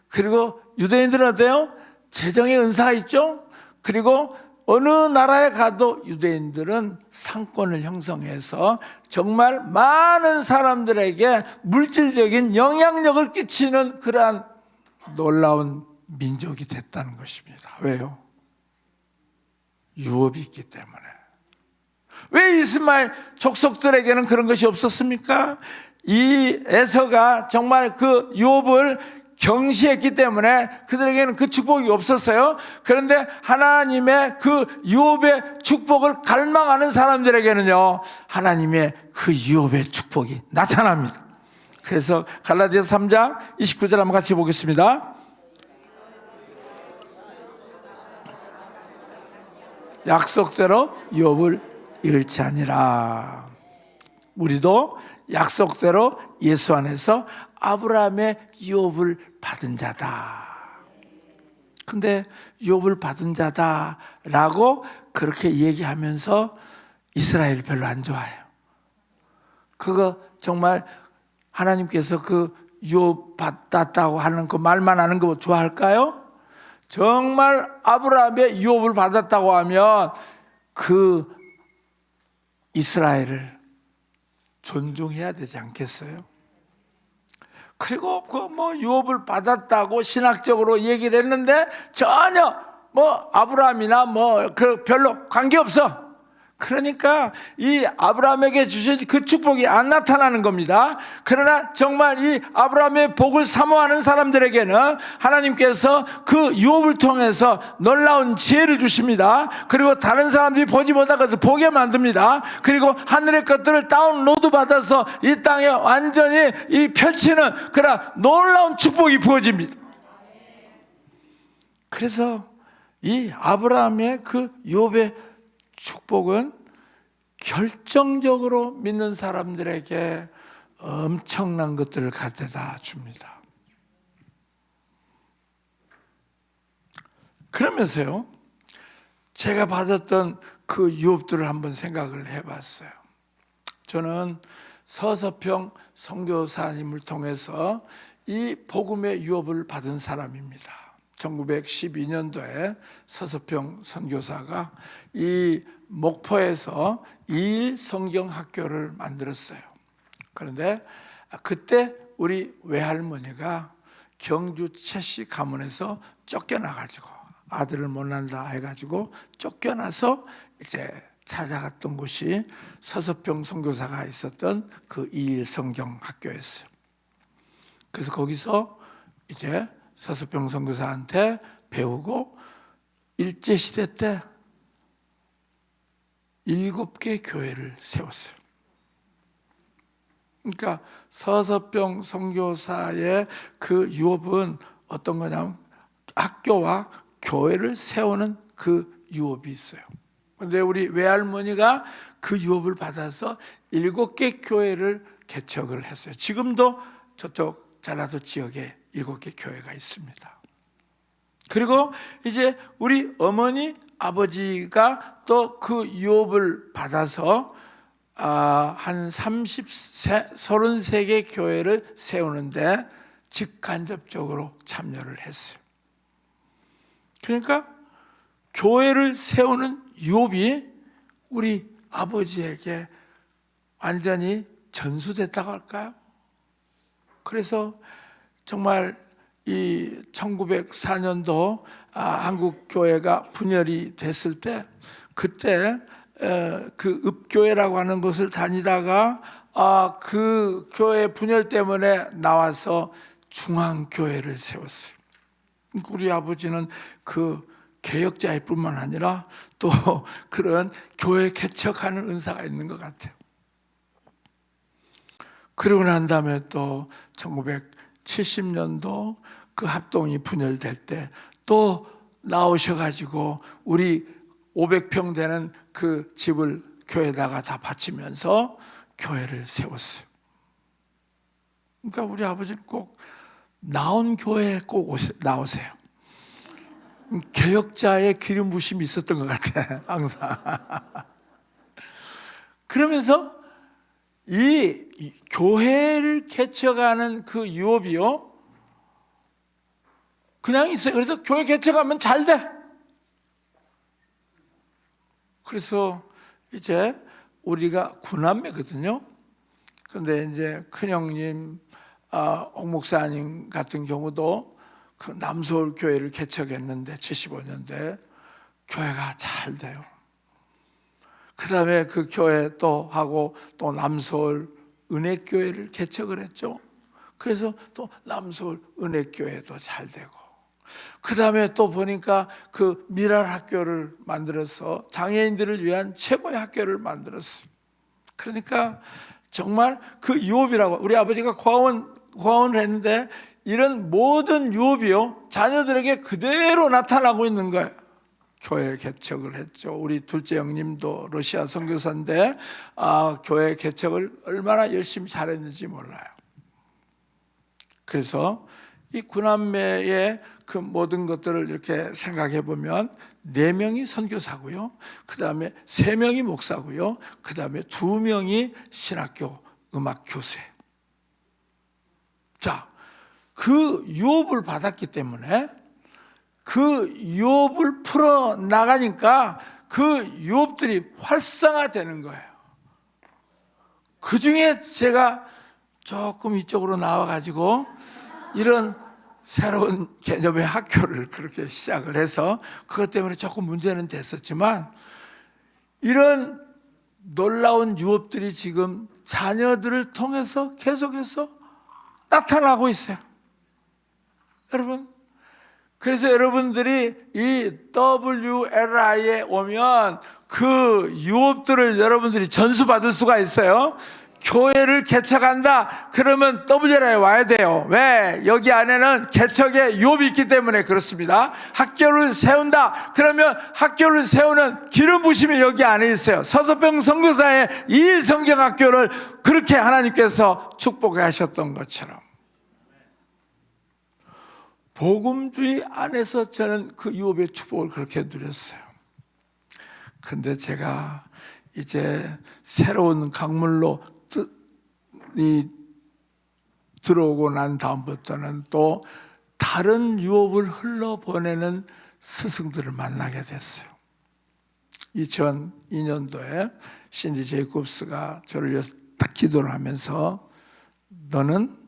그리고 유대인들은 어때요? 재정의 은사가 있죠. 그리고 어느 나라에 가도 유대인들은 상권을 형성해서 정말 많은 사람들에게 물질적인 영향력을 끼치는 그러한 놀라운 민족이 됐다는 것입니다. 왜요? 유업이 있기 때문에. 왜 이스마엘 족속들에게는 그런 것이 없었습니까? 이 에서가 정말 그 유업을 경시했기 때문에 그들에게는 그 축복이 없었어요. 그런데 하나님의 그 유업의 축복을 갈망하는 사람들에게는요, 하나님의 그 유업의 축복이 나타납니다. 그래서 갈라디아서 3장 29절 한번 같이 보겠습니다. 약속대로 유업을 잃지 아니라. 우리도 약속대로 예수 안에서 아브라함의 유업을 받은 자다. 근데 유업을 받은 자다라고 그렇게 얘기하면서 이스라엘 별로 안 좋아해요. 그거 정말 하나님께서 그 유업 받았다고 하는 그 말만 하는 거 좋아할까요? 정말 아브라함의 유업을 받았다고 하면 그 이스라엘을 존중해야 되지 않겠어요? 그리고 그 뭐 유업을 받았다고 신학적으로 얘기를 했는데 전혀 뭐 아브라함이나 뭐 그 별로 관계없어. 그러니까 이 아브라함에게 주신 그 축복이 안 나타나는 겁니다. 그러나 정말 이 아브라함의 복을 사모하는 사람들에게는 하나님께서 그 유업을 통해서 놀라운 지혜를 주십니다. 그리고 다른 사람들이 보지 못한 것을 보게 만듭니다. 그리고 하늘의 것들을 다운로드 받아서 이 땅에 완전히 이 펼치는 그런 놀라운 축복이 부어집니다. 그래서 이 아브라함의 그 유업의 축복은 결정적으로 믿는 사람들에게 엄청난 것들을 가져다 줍니다. 그러면서요, 제가 받았던 그 유업들을 한번 생각을 해봤어요. 저는 서서평 선교사님을 통해서 이 복음의 유업을 받은 사람입니다. 1912년도에 서서평 선교사가 이 목포에서 2일 성경학교를 만들었어요. 그런데 그때 우리 외할머니가 경주 채씨 가문에서 쫓겨나가지고 아들을 못 낳는다 해가지고 쫓겨나서 이제 찾아갔던 곳이 서서평 선교사가 있었던 그 2일 성경학교였어요. 그래서 거기서 이제 서서평 선교사한테 배우고 일제시대 때 7개 교회를 세웠어요. 그러니까 서서병 선교사의 그 유업은 어떤 거냐면 학교와 교회를 세우는 그 유업이 있어요. 그런데 우리 외할머니가 그 유업을 받아서 7개 교회를 개척을 했어요. 지금도 저쪽 전라도 지역에 7개 교회가 있습니다. 그리고 이제 우리 어머니, 아버지가 또 그 유업을 받아서 한 33개 교회를 세우는데 직간접적으로 참여를 했어요. 그러니까 교회를 세우는 유업이 우리 아버지에게 완전히 전수됐다고 할까요? 그래서 정말 이 1904년도 한국 교회가 분열이 됐을 때, 그때 그 읍교회라고 하는 곳을 다니다가 그 교회 분열 때문에 나와서 중앙교회를 세웠어요. 우리 아버지는 그 개혁자일 뿐만 아니라 또 그런 교회 개척하는 은사가 있는 것 같아요. 그러고 난 다음에 또 1970년도 그 합동이 분열될 때 또 나오셔가지고 우리 500평 되는 그 집을 교회에다가 다 바치면서 교회를 세웠어요. 그러니까 우리 아버지는 꼭 나온 교회에 꼭 나오세요. 개혁자의 기름 부심이 있었던 것 같아, 항상. 그러면서 이 교회를 개척하는 그 유업이요, 그냥 있어요. 그래서 교회 개척하면 잘 돼. 그래서 이제 우리가 9남매거든요. 그런데 이제 큰형님, 옥 목사님 같은 경우도 그 남서울 교회를 개척했는데 75년대 교회가 잘 돼요. 그 다음에 그 교회 또 하고 또 남서울 은혜교회를 개척을 했죠. 그래서 또 남서울 은혜교회도 잘 되고, 그 다음에 또 보니까 그 미랄 학교를 만들어서 장애인들을 위한 최고의 학교를 만들었어요. 그러니까 정말 그 유업이라고, 우리 아버지가 고아원을 했는데 이런 모든 유업이요 자녀들에게 그대로 나타나고 있는 거예요. 교회 개척을 했죠. 우리 둘째 형님도 러시아 선교사인데 교회 개척을 얼마나 열심히 잘했는지 몰라요. 그래서 이 구남매의 그 모든 것들을 이렇게 생각해 보면 4명이 선교사고요, 그 다음에 3명이 목사고요, 그 다음에 2명이 신학교 음악 교세. 자, 그 유업을 받았기 때문에 그 유업을 풀어 나가니까 그 유업들이 활성화되는 거예요. 그 중에 제가 조금 이쪽으로 나와가지고 이런 새로운 개념의 학교를 그렇게 시작을 해서 그것 때문에 조금 문제는 됐었지만, 이런 놀라운 유업들이 지금 자녀들을 통해서 계속해서 나타나고 있어요. 여러분, 그래서 여러분들이 이 WLI에 오면 그 유업들을 여러분들이 전수받을 수가 있어요. 교회를 개척한다 그러면 WLI에 와야 돼요. 왜? 여기 안에는 개척의 유업이 있기 때문에 그렇습니다. 학교를 세운다 그러면 학교를 세우는 기름 부심이 여기 안에 있어요. 서서병 선교사의 이 성경학교를 그렇게 하나님께서 축복하셨던 것처럼, 복음주의 안에서 저는 그 유업의 축복을 그렇게 누렸어요. 그런데 제가 이제 새로운 강물로 들어오고 난 다음부터는 또 다른 유업을 흘러보내는 스승들을 만나게 됐어요. 2002년도에 신디 제이콥스가 저를 위해서 딱 기도를 하면서 너는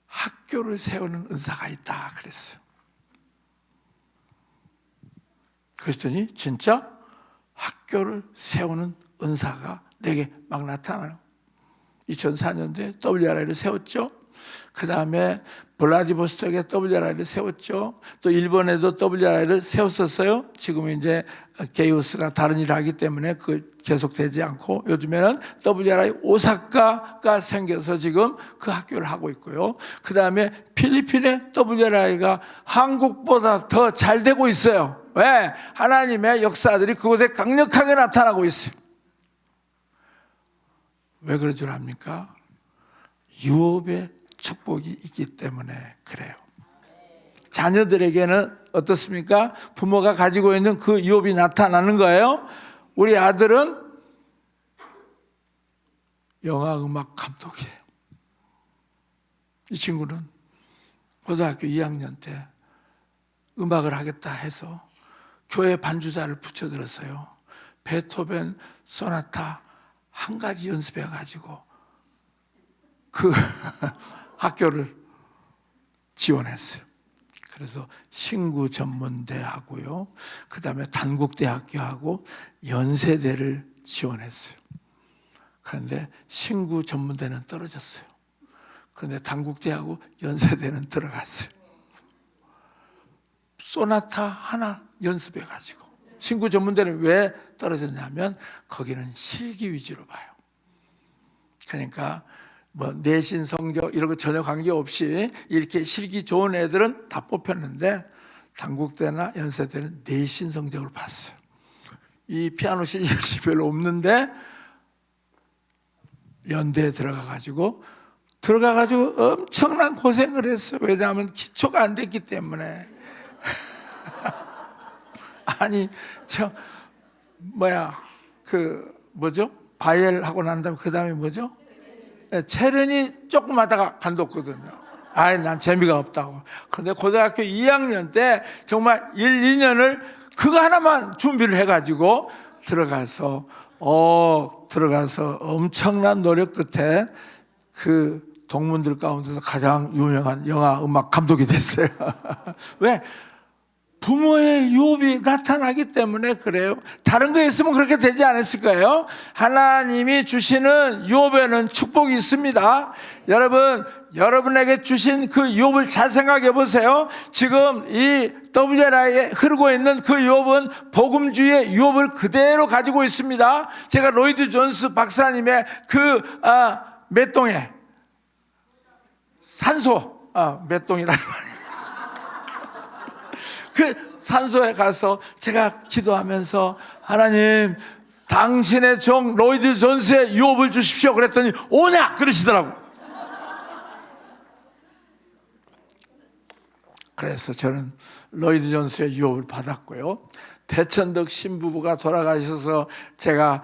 학교를 세우는 은사가 있다 그랬어요. 그랬더니 진짜 학교를 세우는 은사가 내게 막 나타나요. 2004년도에 WRI를 세웠죠. 그 다음에 블라디보스톡에 WRI를 세웠죠. 또 일본에도 WRI를 세웠었어요. 지금은 이제 게이오스가 다른 일을 하기 때문에 그 계속되지 않고 요즘에는 WRI 오사카가 생겨서 지금 그 학교를 하고 있고요. 그 다음에 필리핀의 WRI가 한국보다 더 잘 되고 있어요. 왜? 하나님의 역사들이 그곳에 강력하게 나타나고 있어요. 왜 그런 줄 압니까? 유업의 축복이 있기 때문에 그래요. 자녀들에게는 어떻습니까? 부모가 가지고 있는 그 유업이 나타나는 거예요. 우리 아들은 영화 음악 감독이에요. 이 친구는 고등학교 2학년 때 음악을 하겠다 해서 교회 반주자를 붙여들었어요. 베토벤 소나타 한 가지 연습해가지고 그 학교를 지원했어요. 그래서 신구전문대하고요, 그 다음에 단국대학교하고 연세대를 지원했어요. 그런데 신구전문대는 떨어졌어요. 그런데 단국대하고 연세대는 들어갔어요. 소나타 하나 연습해가지고. 신구전문대는 왜 떨어졌냐면 거기는 실기 위주로 봐요. 그러니까 뭐 내신 성적 이런 거 전혀 관계없이 이렇게 실기 좋은 애들은 다 뽑혔는데 단국대나 연세대는 내신 성적을 봤어요. 이 피아노 실력이 별로 없는데 연대에 들어가가지고 엄청난 고생을 했어요. 왜냐하면 기초가 안 됐기 때문에. 아니 바이엘 하고 난 다음에 그 다음에 뭐죠? 체르니 조금 하다가 간뒀거든요. 난 재미가 없다고. 근데 고등학교 2학년 때 정말 1, 2년을 그거 하나만 준비를 해가지고 들어가서 엄청난 노력 끝에 그 동문들 가운데서 가장 유명한 영화 음악 감독이 됐어요. 왜? 부모의 유업이 나타나기 때문에 그래요. 다른 거 있으면 그렇게 되지 않았을 거예요. 하나님이 주시는 유업에는 축복이 있습니다. 여러분, 여러분에게 주신 그 유업을 잘 생각해 보세요. 지금 이 WRI에 흐르고 있는 그 유업은 복음주의 유업을 그대로 가지고 있습니다. 제가 로이드 존스 박사님의 맷동에 산소, 맷동이라는 말이에요. 그 산소에 가서 제가 기도하면서 하나님, 당신의 종 로이드 존스의 유업을 주십시오 그랬더니 오냐 그러시더라고. 그래서 저는 로이드 존스의 유업을 받았고요. 대천덕 신부부가 돌아가셔서 제가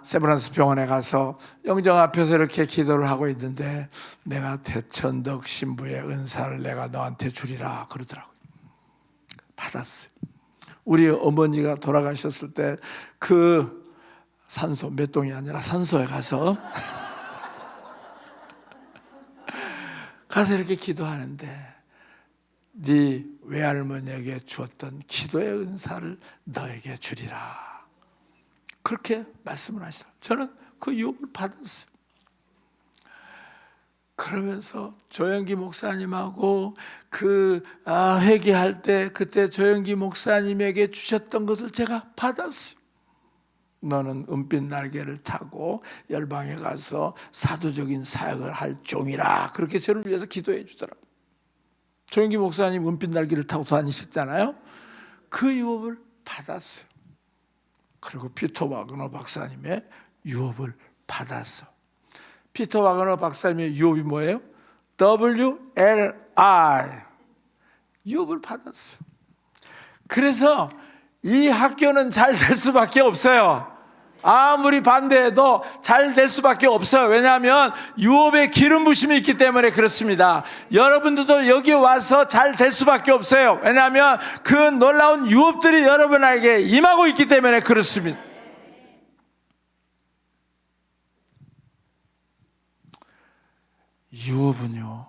세브란스 병원에 가서 영정 앞에서 이렇게 기도를 하고 있는데 내가 대천덕 신부의 은사를 내가 너한테 주리라 그러더라고요. 받았어요. 우리 어머니가 돌아가셨을 때 그 산소, 맷동이 아니라 산소에 가서 이렇게 기도하는데 네 외할머니에게 주었던 기도의 은사를 너에게 주리라 그렇게 말씀을 하시더라고요. 저는 그 유업을 받았어요. 그러면서 조영기 목사님하고 회개할 때 그때 조영기 목사님에게 주셨던 것을 제가 받았어요. 너는 은빛 날개를 타고 열방에 가서 사도적인 사역을 할 종이라 그렇게 저를 위해서 기도해 주더라고요. 조영기 목사님 은빛 날개를 타고 다니셨잖아요. 그 유업을 받았어요. 그리고 피터 와그너 박사님의 유업을 받았어. 피터 와그너 박사님의 유업이 뭐예요? WLI 유업을 받았어요. 그래서 이 학교는 잘 될 수밖에 없어요. 아무리 반대해도 잘 될 수밖에 없어요. 왜냐하면 유업의 기름 부심이 있기 때문에 그렇습니다. 여러분들도 여기 와서 잘 될 수밖에 없어요. 왜냐하면 그 놀라운 유업들이 여러분에게 임하고 있기 때문에 그렇습니다. 유업은요,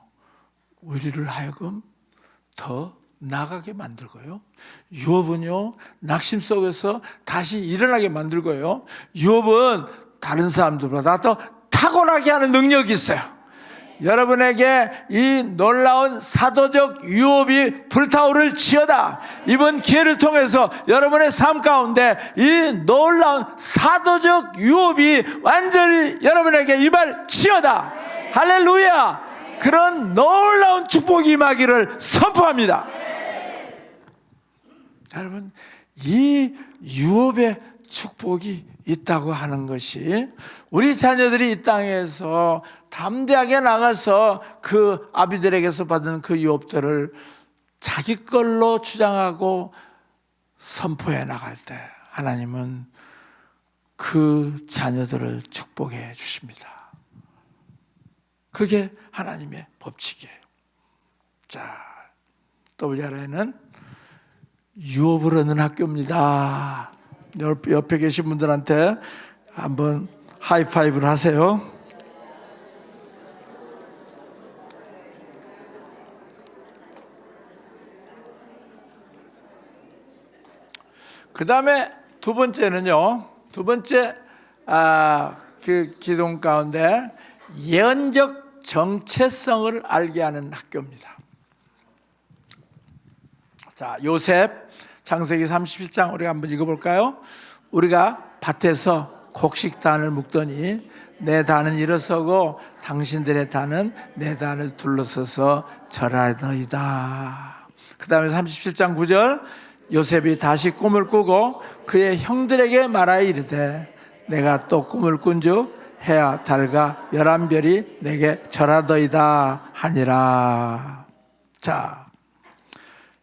우리를 하여금 더 나가게 만들고요. 유업은요, 낙심 속에서 다시 일어나게 만들고요. 유업은 다른 사람들보다 더 탁월하게 하는 능력이 있어요. 여러분에게 이 놀라운 사도적 유업이 불타오를 지어다. 이번 기회를 통해서 여러분의 삶 가운데 이 놀라운 사도적 유업이 완전히 여러분에게 임할 지어다. 할렐루야. 그런 놀라운 축복이 임하기를 선포합니다. 여러분, 이 유업의 축복이 있다고 하는 것이 우리 자녀들이 이 땅에서 담대하게 나가서 그 아비들에게서 받은 그 유업들을 자기 걸로 주장하고 선포해 나갈 때 하나님은 그 자녀들을 축복해 주십니다. 그게 하나님의 법칙이에요. 자, WR에는 유업을 얻는 학교입니다. 옆에 계신 분들한테 한번 하이파이브를 하세요. 그 다음에 두 번째는요, 두 번째 그 기둥 가운데 예언적 정체성을 알게 하는 학교입니다. 자, 요셉 창세기 37장 우리가 한번 읽어볼까요? 우리가 밭에서 곡식단을 묶더니 내 단은 일어서고 당신들의 단은 내 단을 둘러서서 절하더이다. 그 다음에 37장 9절 요셉이 다시 꿈을 꾸고 그의 형들에게 말하여 이르되 내가 또 꿈을 꾼즉 해와 달과 11별이 내게 절하더이다 하니라. 자,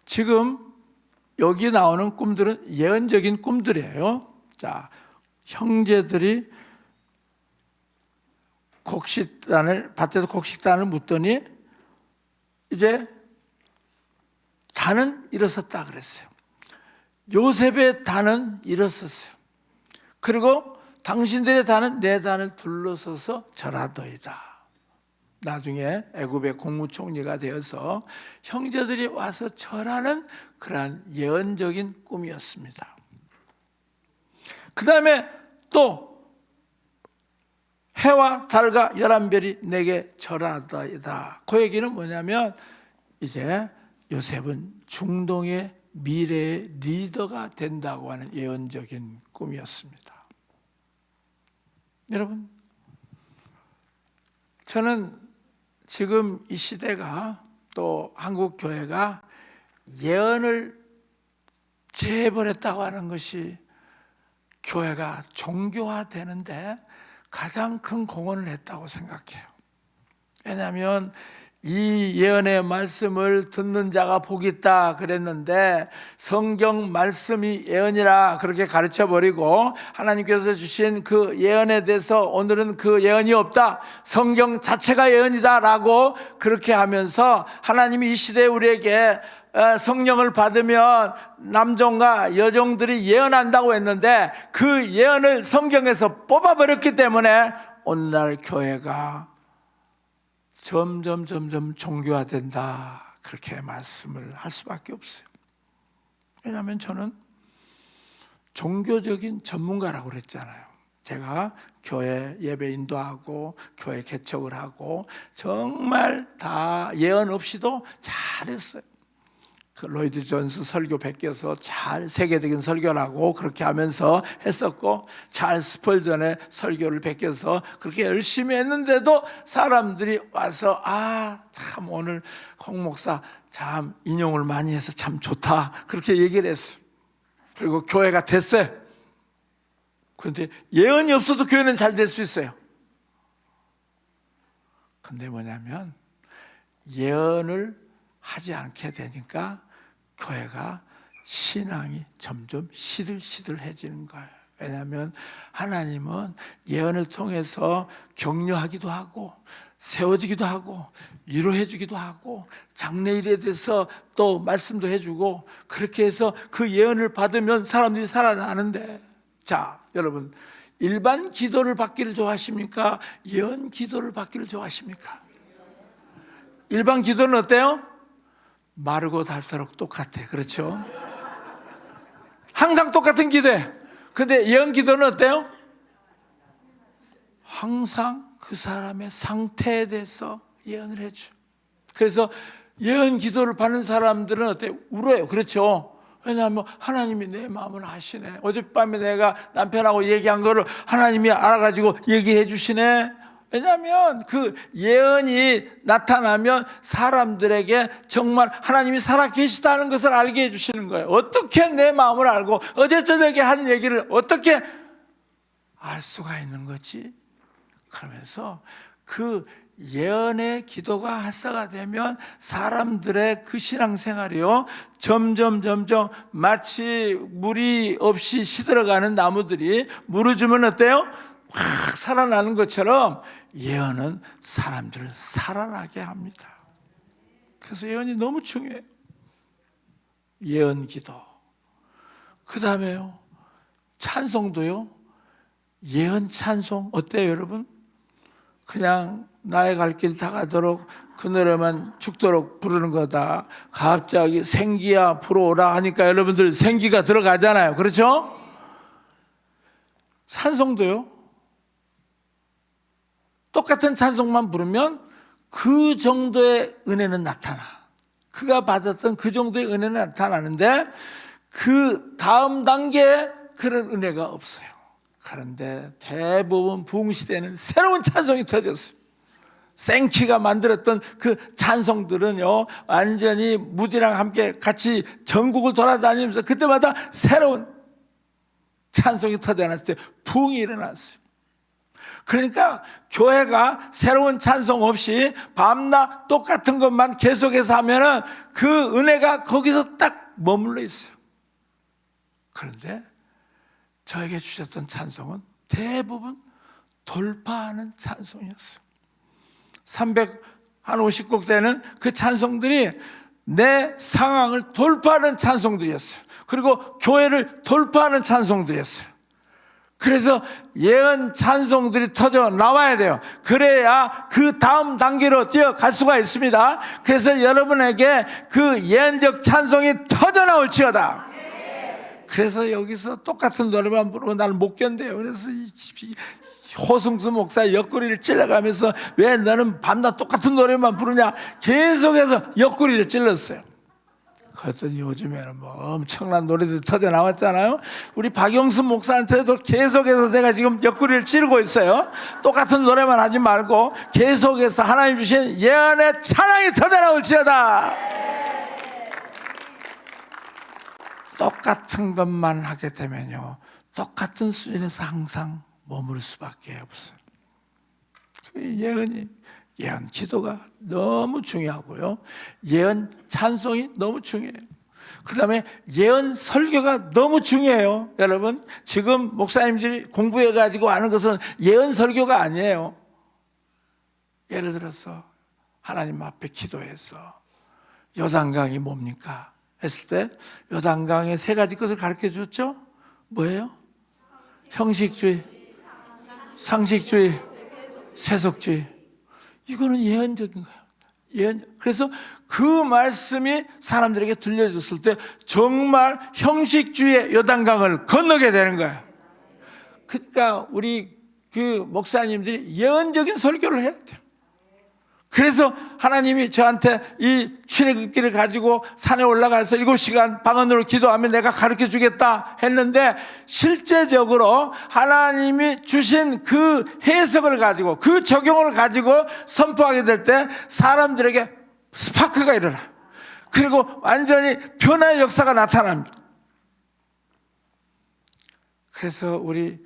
지금 여기 나오는 꿈들은 예언적인 꿈들이에요. 자, 형제들이 밭에서 곡식단을 묻더니 이제 단은 일어섰다 그랬어요. 요셉의 단은 일어섰어요. 그리고 당신들의 단은 내 단을 둘러서서 절하더이다. 나중에 애굽의 국무총리가 되어서 형제들이 와서 절하는 그러한 예언적인 꿈이었습니다. 그 다음에 또 해와 달과 11별이 내게 절하더이다. 그 얘기는 뭐냐면 이제 요셉은 중동의 미래의 리더가 된다고 하는 예언적인 꿈이었습니다. 여러분, 저는 지금 이 시대가 또 한국 교회가 예언을 재해버렸다고 하는 것이 교회가 종교화되는데 가장 큰 공헌을 했다고 생각해요. 왜냐하면 이 예언의 말씀을 듣는 자가 복이 있다 그랬는데 성경 말씀이 예언이라 그렇게 가르쳐버리고 하나님께서 주신 그 예언에 대해서 오늘은 그 예언이 없다, 성경 자체가 예언이다 라고 그렇게 하면서 하나님이 이 시대에 우리에게 성령을 받으면 남종과 여종들이 예언한다고 했는데 그 예언을 성경에서 뽑아버렸기 때문에 오늘날 교회가 점점 종교화된다 그렇게 말씀을 할 수밖에 없어요. 왜냐하면 저는 종교적인 전문가라고 그랬잖아요. 제가 교회 예배 인도하고 교회 개척을 하고 정말 다 예언 없이도 잘했어요. 그 로이드 존스 설교 베껴서 잘 세계적인 설교를 하고 그렇게 하면서 했었고, 찰스 스펄전의 설교를 베껴서 그렇게 열심히 했는데도 사람들이 와서 참 오늘 홍 목사 참 인용을 많이 해서 참 좋다 그렇게 얘기를 했어요. 그리고 교회가 됐어요. 그런데 예언이 없어도 교회는 잘 될 수 있어요. 근데 뭐냐면 예언을 하지 않게 되니까 교회가 신앙이 점점 시들시들해지는 거예요. 왜냐하면 하나님은 예언을 통해서 격려하기도 하고 세워지기도 하고 위로해 주기도 하고 장래일에 대해서 또 말씀도 해주고 그렇게 해서 그 예언을 받으면 사람들이 살아나는데, 자 여러분, 일반 기도를 받기를 좋아하십니까? 예언 기도를 받기를 좋아하십니까? 일반 기도는 어때요? 마르고 닳도록 똑같아. 그렇죠? 항상 똑같은 기도해. 근데 예언 기도는 어때요? 항상 그 사람의 상태에 대해서 예언을 해줘. 그래서 예언 기도를 받는 사람들은 어때요? 울어요. 그렇죠? 왜냐하면 하나님이 내 마음을 아시네. 어젯밤에 내가 남편하고 얘기한 거를 하나님이 알아가지고 얘기해 주시네. 왜냐하면 그 예언이 나타나면 사람들에게 정말 하나님이 살아계시다는 것을 알게 해주시는 거예요. 어떻게 내 마음을 알고 어제 저녁에 한 얘기를 어떻게 알 수가 있는 거지? 그러면서 그 예언의 기도가 활성화 되면 사람들의 그 신앙생활이요 점점 마치 물이 없이 시들어가는 나무들이 물을 주면 어때요? 확 살아나는 것처럼 예언은 사람들을 살아나게 합니다. 그래서 예언이 너무 중요해요. 예언 기도. 그 다음에요 찬송도요. 예언 찬송 어때요 여러분? 그냥 나의 갈 길 다 가도록 그 노래만 죽도록 부르는 거다. 갑자기 생기야 불어오라 하니까 여러분들 생기가 들어가잖아요. 그렇죠? 찬송도요. 똑같은 찬송만 부르면 그 정도의 은혜는 나타나. 그가 받았던 그 정도의 은혜는 나타나는데 그 다음 단계에 그런 은혜가 없어요. 그런데 대부분 부흥시대에는 새로운 찬송이 터졌어요. 생키가 만들었던 그 찬송들은요 완전히 무디랑 함께 같이 전국을 돌아다니면서 그때마다 새로운 찬송이 터져났을 때 부흥이 일어났어요. 그러니까 교회가 새로운 찬송 없이 밤낮 똑같은 것만 계속해서 하면은 그 은혜가 거기서 딱 머물러 있어요. 그런데 저에게 주셨던 찬송은 대부분 돌파하는 찬송이었어요. 350곡 되는 그 찬송들이 내 상황을 돌파하는 찬송들이었어요. 그리고 교회를 돌파하는 찬송들이었어요. 그래서 예언 찬송들이 터져 나와야 돼요. 그래야 그 다음 단계로 뛰어갈 수가 있습니다. 그래서 여러분에게 그 예언적 찬송이 터져 나올지어다. 그래서 여기서 똑같은 노래만 부르면 나는 못 견뎌요. 그래서 호승수 목사 옆구리를 찔러가면서 왜 너는 밤낮 똑같은 노래만 부르냐 계속해서 옆구리를 찔렀어요. 그랬더니 요즘에는 뭐 엄청난 노래들이 터져 나왔잖아요. 우리 박영순 목사한테도 계속해서 내가 지금 옆구리를 찌르고 있어요. 똑같은 노래만 하지 말고 계속해서 하나님 주신 예언의 찬양이 터져 나올지어다. 똑같은 것만 하게 되면요 똑같은 수준에서 항상 머무를 수밖에 없어요. 예언 기도가 너무 중요하고요. 예언 찬송이 너무 중요해요. 그 다음에 예언 설교가 너무 중요해요. 여러분 지금 목사님들이 공부해가지고 아는 것은 예언 설교가 아니에요. 예를 들어서 하나님 앞에 기도해서 요단강이 뭡니까? 했을 때 요단강의 세 가지 것을 가르쳐 줬죠. 뭐예요? 형식주의, 상식주의, 세속주의. 이거는 예언적인 거예요. 그래서 그 말씀이 사람들에게 들려줬을 때 정말 형식주의의 요단강을 건너게 되는 거예요. 그러니까 우리 그 목사님들이 예언적인 설교를 해야 돼요. 그래서 하나님이 저한테 이 출애굽기를 가지고 산에 올라가서 7시간 방언으로 기도하면 내가 가르쳐 주겠다 했는데 실제적으로 하나님이 주신 그 해석을 가지고 그 적용을 가지고 선포하게 될 때 사람들에게 스파크가 일어나. 그리고 완전히 변화의 역사가 나타납니다. 그래서 우리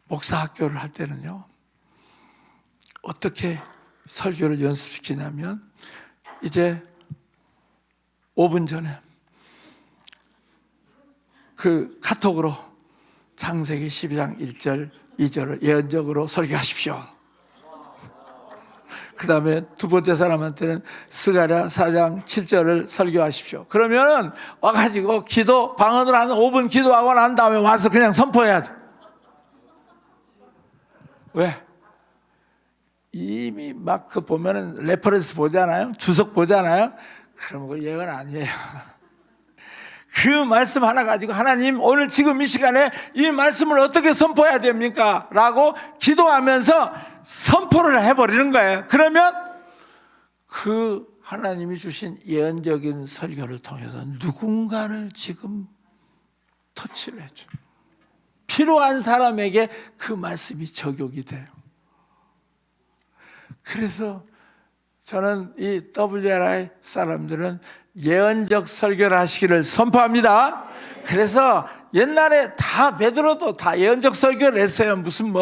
목사 학교를 할 때는요 어떻게 설교를 연습시키냐면 이제 5분 전에 그 카톡으로 창세기 12장 1절 2절을 예언적으로 설교하십시오. 그 다음에 두 번째 사람한테는 스가랴 4장 7절을 설교하십시오. 그러면 와가지고 기도 방언으로 한 5분 기도하고 난 다음에 와서 그냥 선포해야 돼. 왜? 이미 막 그 보면은 레퍼런스 보잖아요. 주석 보잖아요. 그럼 그 예언 아니에요. 그 말씀 하나 가지고 하나님 오늘 지금 이 시간에 이 말씀을 어떻게 선포해야 됩니까? 라고 기도하면서 선포를 해버리는 거예요. 그러면 그 하나님이 주신 예언적인 설교를 통해서 누군가를 지금 터치를 해줘. 필요한 사람에게 그 말씀이 적용이 돼요. 그래서 저는 이 WRI 사람들은 예언적 설교를 하시기를 선포합니다. 그래서 옛날에 다 베드로도 다 예언적 설교를 했어요. 무슨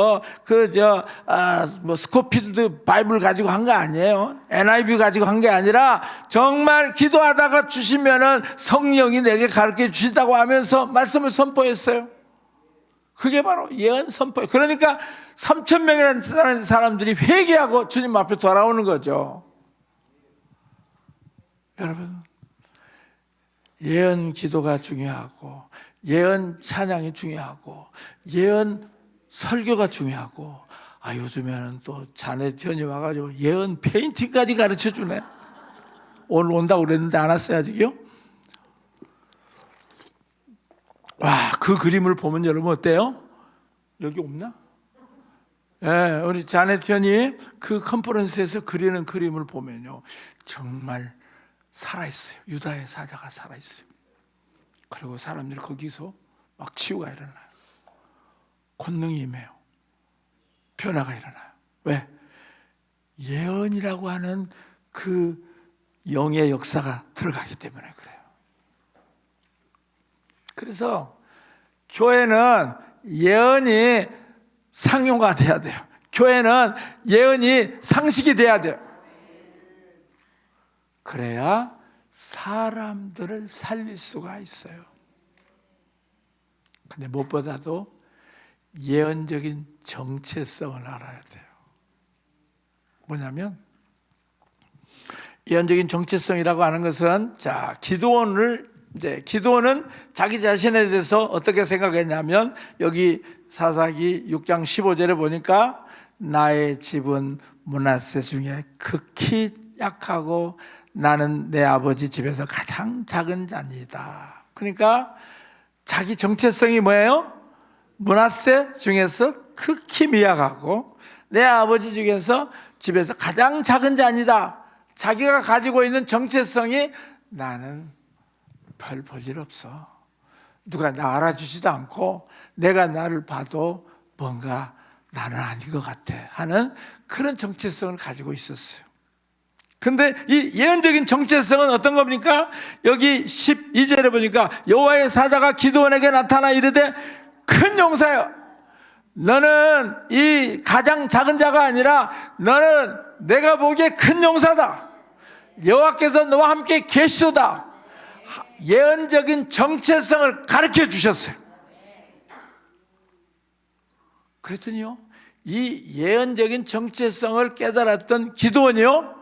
스코필드 바이블 가지고 한 거 아니에요. NIV 가지고 한 게 아니라 정말 기도하다가 주시면은 성령이 내게 가르쳐 주신다고 하면서 말씀을 선포했어요. 그게 바로 예언 선포예요. 그러니까 3,000명이라는 사람들이 회개하고 주님 앞에 돌아오는 거죠. 여러분, 예언 기도가 중요하고 예언 찬양이 중요하고 예언 설교가 중요하고 요즘에는 또 자네 견이 와가지고 예언 페인팅까지 가르쳐주네. 오늘 온다고 그랬는데 안 왔어요 아직요? 와, 그 그림을 보면 여러분 어때요? 여기 없나? 네, 우리 자넷 현이 그 컨퍼런스에서 그리는 그림을 보면요 정말 살아있어요. 유다의 사자가 살아있어요. 그리고 사람들이 거기서 막 치유가 일어나요. 권능이 임해요. 변화가 일어나요. 왜? 예언이라고 하는 그 영의 역사가 들어가기 때문에 그래요. 그래서 교회는 예언이 상용화 돼야 돼요. 교회는 예언이 상식이 돼야 돼요. 그래야 사람들을 살릴 수가 있어요. 근데 무엇보다도 예언적인 정체성을 알아야 돼요. 뭐냐면 예언적인 정체성이라고 하는 것은 기드온은 자기 자신에 대해서 어떻게 생각했냐면 여기 사사기 6장 15절에 보니까 나의 집은 므낫세 중에 극히 약하고 나는 내 아버지 집에서 가장 작은 자니다. 그러니까 자기 정체성이 뭐예요? 므낫세 중에서 극히 미약하고 내 아버지 중에서 집에서 가장 작은 자니다. 자기가 가지고 있는 정체성이 나는 별 볼 일 없어. 누가 나 알아주지도 않고 내가 나를 봐도 뭔가 나는 아닌 것 같아 하는 그런 정체성을 가지고 있었어요. 근데 이 예언적인 정체성은 어떤 겁니까? 여기 12절에 보니까 여호와의 사자가 기드온에게 나타나 이르되 큰 용사여, 너는 이 가장 작은 자가 아니라 너는 내가 보기에 큰 용사다. 여호와께서 너와 함께 계시도다. 예언적인 정체성을 가르쳐 주셨어요. 그랬더니요, 이 예언적인 정체성을 깨달았던 기드온이요,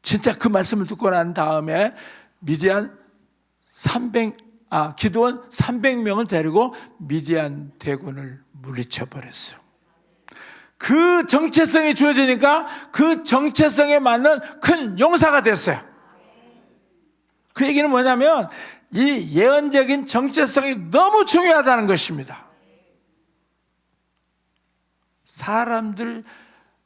진짜 그 말씀을 듣고 난 다음에 기드온 300명을 데리고 미디안 대군을 물리쳐 버렸어요. 그 정체성이 주어지니까 그 정체성에 맞는 큰 용사가 됐어요. 그 얘기는 뭐냐면 이 예언적인 정체성이 너무 중요하다는 것입니다. 사람들,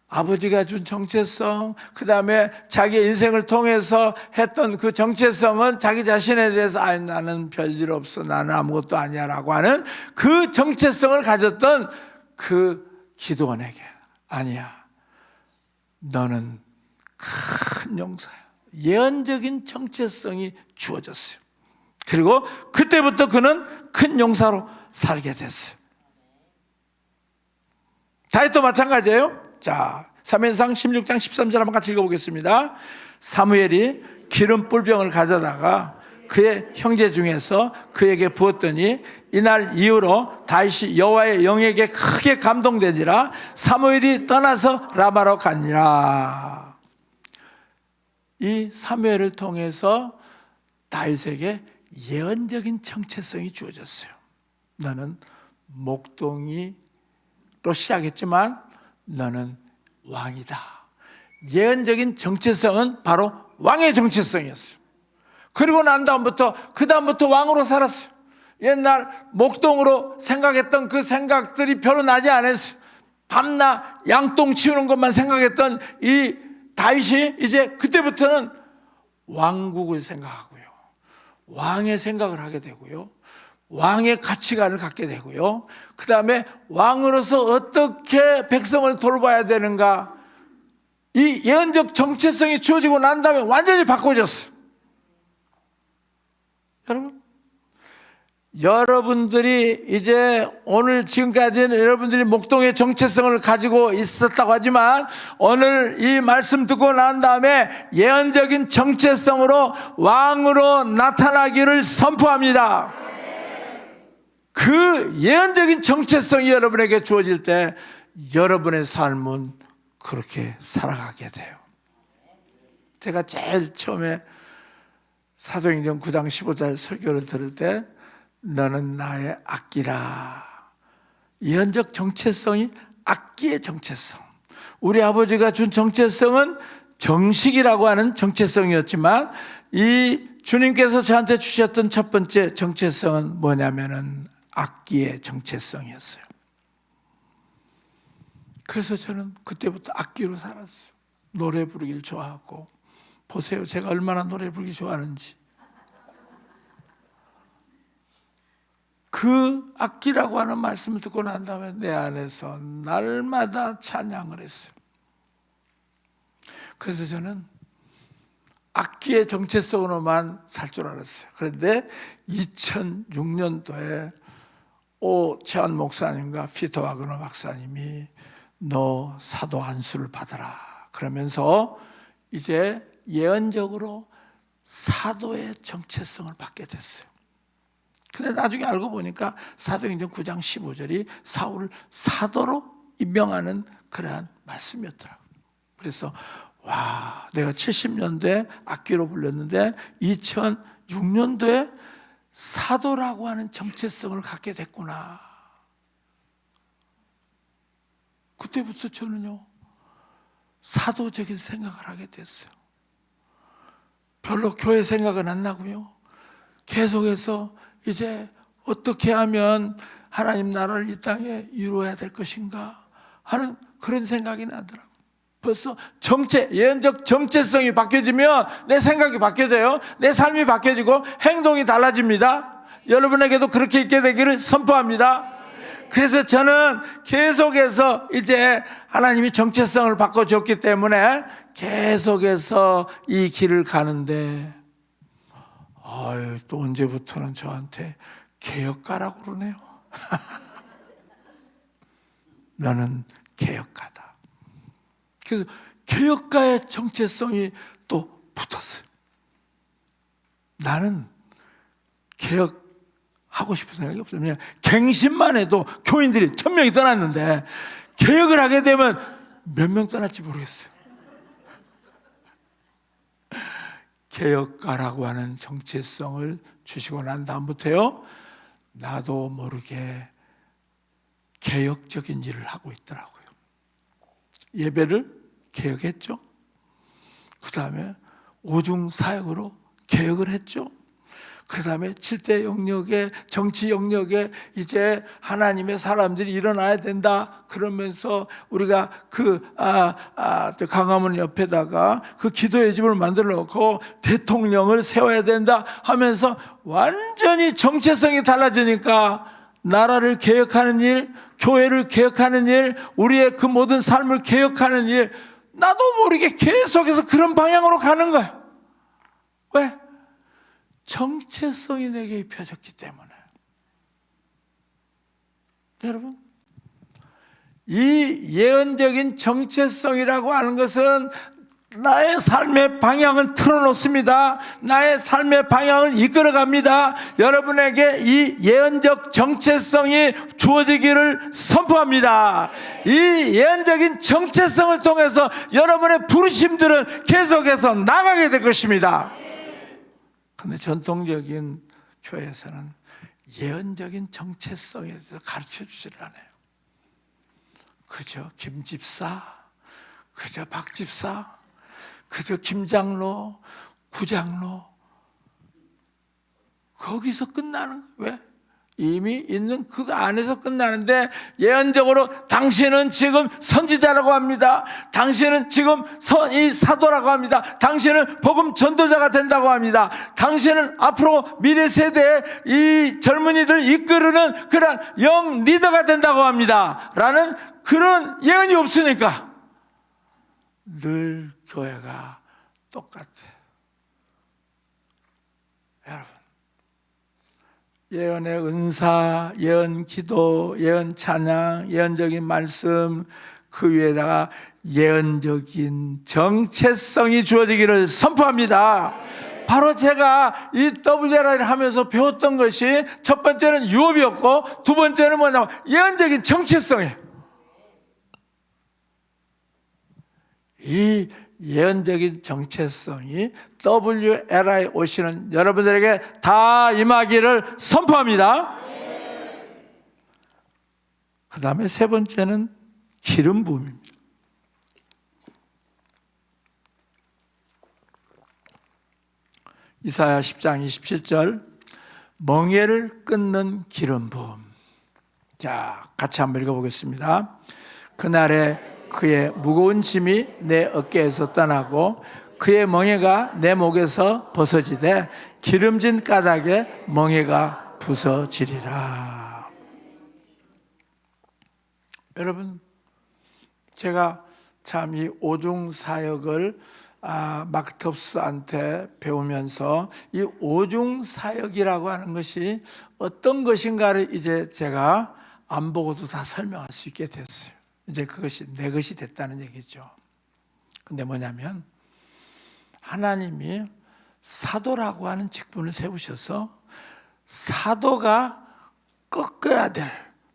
아버지가 준 정체성, 그 다음에 자기 인생을 통해서 했던 그 정체성은 자기 자신에 대해서 나는 별일 없어, 나는 아무것도 아니야 라고 하는 그 정체성을 가졌던 그 기드온에게 아니야, 너는 큰 용사야. 예언적인 정체성이 주어졌어요. 그리고 그때부터 그는 큰 용사로 살게 됐어요. 다윗도 마찬가지예요. 자, 사무엘상 16장 13절 한번 같이 읽어보겠습니다. 사무엘이 기름 뿔병을 가져다가 그의 형제 중에서 그에게 부었더니 이날 이후로 다윗이 여호와의 영에게 크게 감동되니라. 사무엘이 떠나서 라마로 가니라. 이 사무엘을 통해서 다윗에게 예언적인 정체성이 주어졌어요. 너는 목동이로 시작했지만 너는 왕이다. 예언적인 정체성은 바로 왕의 정체성이었어요. 그리고 난 다음부터 왕으로 살았어요. 옛날 목동으로 생각했던 그 생각들이 별로 나지 않았어요. 밤낮 양똥 치우는 것만 생각했던 이 다윗이 이제 그때부터는 왕국을 생각하고요, 왕의 생각을 하게 되고요, 왕의 가치관을 갖게 되고요, 그 다음에 왕으로서 어떻게 백성을 돌봐야 되는가, 이 예언적 정체성이 주어지고 난 다음에 완전히 바꿔졌어요. 여러분들이 이제 오늘 지금까지는 여러분들이 목동의 정체성을 가지고 있었다고 하지만 오늘 이 말씀 듣고 난 다음에 예언적인 정체성으로 왕으로 나타나기를 선포합니다. 그 예언적인 정체성이 여러분에게 주어질 때 여러분의 삶은 그렇게 살아가게 돼요. 제가 제일 처음에 사도행전 9장 15절 설교를 들을 때 너는 나의 악기라, 예언적 정체성이 악기의 정체성, 우리 아버지가 준 정체성은 정식이라고 하는 정체성이었지만 이 주님께서 저한테 주셨던 첫 번째 정체성은 뭐냐면은 악기의 정체성이었어요. 그래서 저는 그때부터 악기로 살았어요. 노래 부르기를 좋아하고, 보세요, 제가 얼마나 노래 부르기 좋아하는지. 그 악기라고 하는 말씀을 듣고 난 다음에 내 안에서 날마다 찬양을 했어요. 그래서 저는 악기의 정체성으로만 살 줄 알았어요. 그런데 2006년도에 오채환 목사님과 피터 와그너 박사님이 너 사도 안수를 받아라 그러면서 이제 예언적으로 사도의 정체성을 받게 됐어요. 근데 나중에 알고 보니까 사도행전 9장 15절이 사울을 사도로 임명하는 그러한 말씀이었더라고요. 그래서 와, 내가 70년대에 악기로 불렸는데 2006년도에 사도라고 하는 정체성을 갖게 됐구나. 그때부터 저는요, 사도적인 생각을 하게 됐어요. 별로 교회 생각은 안 나고요, 계속해서 이제 어떻게 하면 하나님 나라를 이 땅에 이루어야 될 것인가 하는 그런 생각이 나더라고요. 벌써 예언적 정체성이 바뀌어지면 내 생각이 바뀌어져요. 내 삶이 바뀌어지고 행동이 달라집니다. 여러분에게도 그렇게 있게 되기를 선포합니다. 그래서 저는 계속해서 이제 하나님이 정체성을 바꿔줬기 때문에 계속해서 이 길을 가는데 또 언제부터는 저한테 개혁가라고 그러네요. 너는 개혁가다. 그래서 개혁가의 정체성이 또 붙었어요. 나는 개혁하고 싶은 생각이 없어요. 그냥 갱신만 해도 교인들이 1000명이 떠났는데 개혁을 하게 되면 몇 명 떠날지 모르겠어요. 개혁가라고 하는 정체성을 주시고 난 다음부터요, 나도 모르게 개혁적인 일을 하고 있더라고요. 예배를 개혁했죠. 그 다음에 오중 사역으로 개혁을 했죠. 그 다음에 7대 영역에, 정치 영역에 이제 하나님의 사람들이 일어나야 된다 그러면서 우리가 강화문 옆에다가 그 기도의 집을 만들어 놓고 대통령을 세워야 된다 하면서 완전히 정체성이 달라지니까 나라를 개혁하는 일, 교회를 개혁하는 일, 우리의 그 모든 삶을 개혁하는 일, 나도 모르게 계속해서 그런 방향으로 가는 거야. 왜? 정체성이 내게 입혀졌기 때문에. 여러분, 이 예언적인 정체성이라고 하는 것은 나의 삶의 방향을 틀어놓습니다. 나의 삶의 방향을 이끌어갑니다. 여러분에게 이 예언적 정체성이 주어지기를 선포합니다. 이 예언적인 정체성을 통해서 여러분의 부르심들은 계속해서 나가게 될 것입니다. 그런데 전통적인 교회에서는 예언적인 정체성에 대해서 가르쳐주지를 않아요. 그저 김집사, 그저 박집사, 그저 김장로, 구장로, 거기서 끝나는 거예요. 왜? 이미 있는 그 안에서 끝나는데, 예언적으로 당신은 지금 선지자라고 합니다. 당신은 지금 이 사도라고 합니다. 당신은 복음 전도자가 된다고 합니다. 당신은 앞으로 미래 세대에 이 젊은이들 이끄는 그런 영 리더가 된다고 합니다. 라는 그런 예언이 없으니까 늘 교회가 똑같아요. 여러분, 예언의 은사, 예언 기도, 예언 찬양, 예언적인 말씀, 그 위에다가 예언적인 정체성이 주어지기를 선포합니다. 바로 제가 이 WRI를 하면서 배웠던 것이, 첫 번째는 유업이었고, 두 번째는 뭐냐면 예언적인 정체성이에요. 이 예언적인 정체성이 WRI 오시는 여러분들에게 다 임하기를 선포합니다. 그 다음에 세 번째는 기름 부음입니다. 이사야 10장 27절, 멍에를 끊는 기름 부음. 자, 같이 한번 읽어보겠습니다. 그날에 그의 무거운 짐이 내 어깨에서 떠나고 그의 멍에가 내 목에서 벗어지되 기름진 까닭에 멍에가 부서지리라. 여러분, 제가 참 이 오중 사역을 마크톱스한테 배우면서 이 오중 사역이라고 하는 것이 어떤 것인가를 이제 제가 안 보고도 다 설명할 수 있게 됐어요. 이제 그것이 내 것이 됐다는 얘기죠. 근데 뭐냐면, 하나님이 사도라고 하는 직분을 세우셔서 사도가 꺾어야 될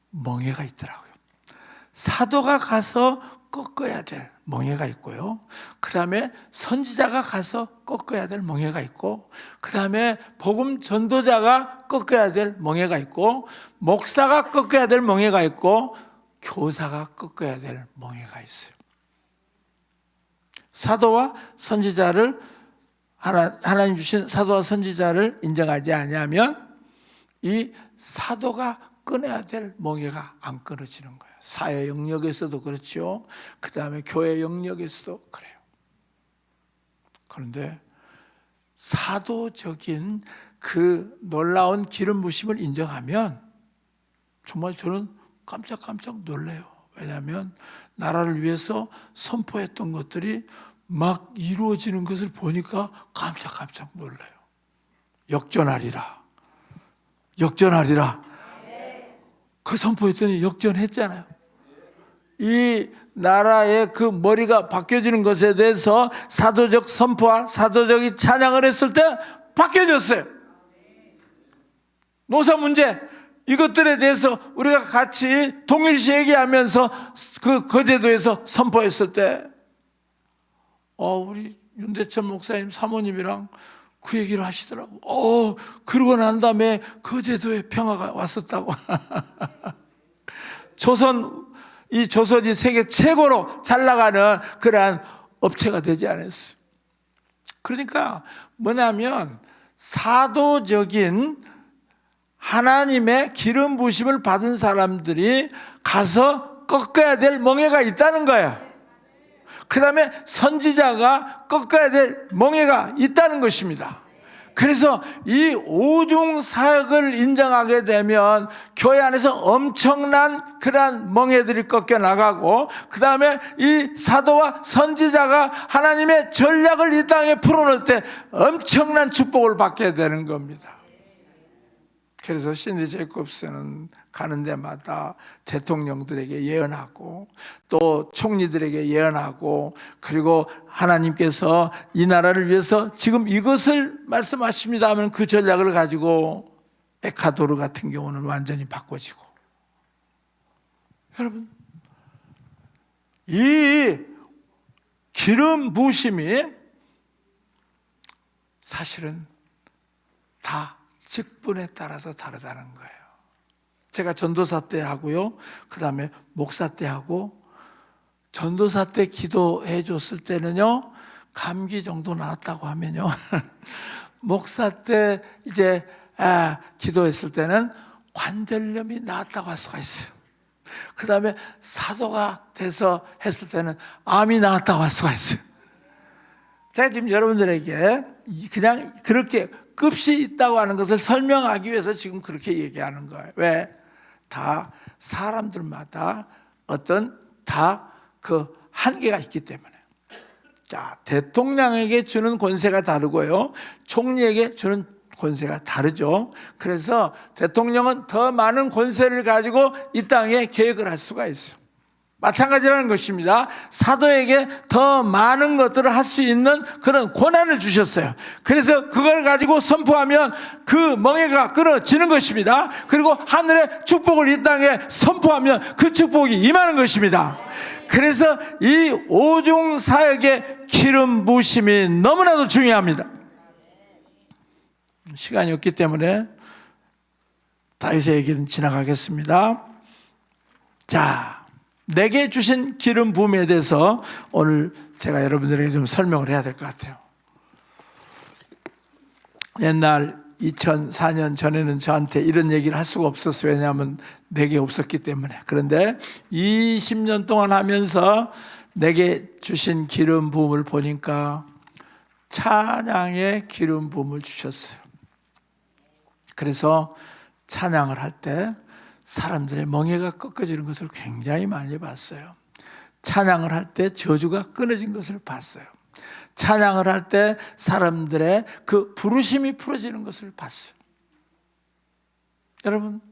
멍에가 있더라고요. 사도가 가서 꺾어야 될 멍에가 있고요. 그 다음에 선지자가 가서 꺾어야 될 멍에가 있고, 그 다음에 복음 전도자가 꺾어야 될 멍에가 있고, 목사가 꺾어야 될 멍에가 있고, 교사가 꺾어야 될 멍에가 있어요. 사도와 선지자를, 하나님 주신 사도와 선지자를 인정하지 않으면 이 사도가 끊어야 될 멍에가 안 끊어지는 거예요. 사회 영역에서도 그렇죠. 그 다음에 교회 영역에서도 그래요. 그런데 사도적인 그 놀라운 기름 부심을 인정하면 정말 저는 깜짝깜짝 놀래요. 왜냐하면 나라를 위해서 선포했던 것들이 막 이루어지는 것을 보니까 깜짝깜짝 놀래요. 역전하리라. 역전하리라. 그 선포했더니 역전했잖아요. 이 나라의 그 머리가 바뀌어지는 것에 대해서 사도적 선포와 사도적인 찬양을 했을 때 바뀌어졌어요. 노사 문제, 이것들에 대해서 우리가 같이 동일시 얘기하면서 그 거제도에서 선포했을 때 우리 윤대천 목사님 사모님이랑 그 얘기를 하시더라고. 그러고 난 다음에 거제도에 평화가 왔었다고. 이 조선이 세계 최고로 잘 나가는 그러한 업체가 되지 않았어요. 그러니까 뭐냐면 사도적인 하나님의 기름 부심을 받은 사람들이 가서 꺾어야 될 멍에가 있다는 거예요. 그 다음에 선지자가 꺾어야 될 멍에가 있다는 것입니다. 그래서 이 오중 사역을 인정하게 되면 교회 안에서 엄청난 그러한 멍에들이 꺾여 나가고, 그 다음에 이 사도와 선지자가 하나님의 전략을 이 땅에 풀어놓을 때 엄청난 축복을 받게 되는 겁니다. 그래서 신디 제이콥스는 가는 데마다 대통령들에게 예언하고 또 총리들에게 예언하고, 그리고 하나님께서 이 나라를 위해서 지금 이것을 말씀하십니다 하면 그 전략을 가지고 에콰도르 같은 경우는 완전히 바꿔지고. 여러분, 이 기름 부심이 사실은 다 직분에 따라서 다르다는 거예요. 제가 전도사 때 하고요, 그 다음에 목사 때 하고, 전도사 때 기도해 줬을 때는요 감기 정도 나왔다고 하면요 목사 때 이제 기도했을 때는 관절염이 나았다고 할 수가 있어요. 그 다음에 사도가 돼서 했을 때는 암이 나았다고 할 수가 있어요. 제가 지금 여러분들에게 그냥 그렇게 끝이 있다고 하는 것을 설명하기 위해서 지금 그렇게 얘기하는 거예요. 왜? 다 사람들마다 어떤 다 그 한계가 있기 때문에. 자, 대통령에게 주는 권세가 다르고요, 총리에게 주는 권세가 다르죠. 그래서 대통령은 더 많은 권세를 가지고 이 땅에 계획을 할 수가 있어요. 마찬가지라는 것입니다. 사도에게 더 많은 것들을 할 수 있는 그런 권한을 주셨어요. 그래서 그걸 가지고 선포하면 그 멍에가 끊어지는 것입니다. 그리고 하늘의 축복을 이 땅에 선포하면 그 축복이 임하는 것입니다. 그래서 이 오중 사역의 기름 부으심이 너무나도 중요합니다. 시간이 없기 때문에 다윗의 얘기는 지나가겠습니다. 자, 내게 주신 기름 부음에 대해서 오늘 제가 여러분들에게 좀 설명을 해야 될 것 같아요. 옛날 2004년 전에는 저한테 이런 얘기를 할 수가 없었어요. 왜냐하면 내게 없었기 때문에. 그런데 20년 동안 하면서 내게 주신 기름 부음을 보니까 찬양의 기름 부음을 주셨어요. 그래서 찬양을 할 때 사람들의 멍에가 꺾어지는 것을 굉장히 많이 봤어요. 찬양을 할 때 저주가 끊어진 것을 봤어요. 찬양을 할 때 사람들의 그 부르심이 풀어지는 것을 봤어요. 여러분,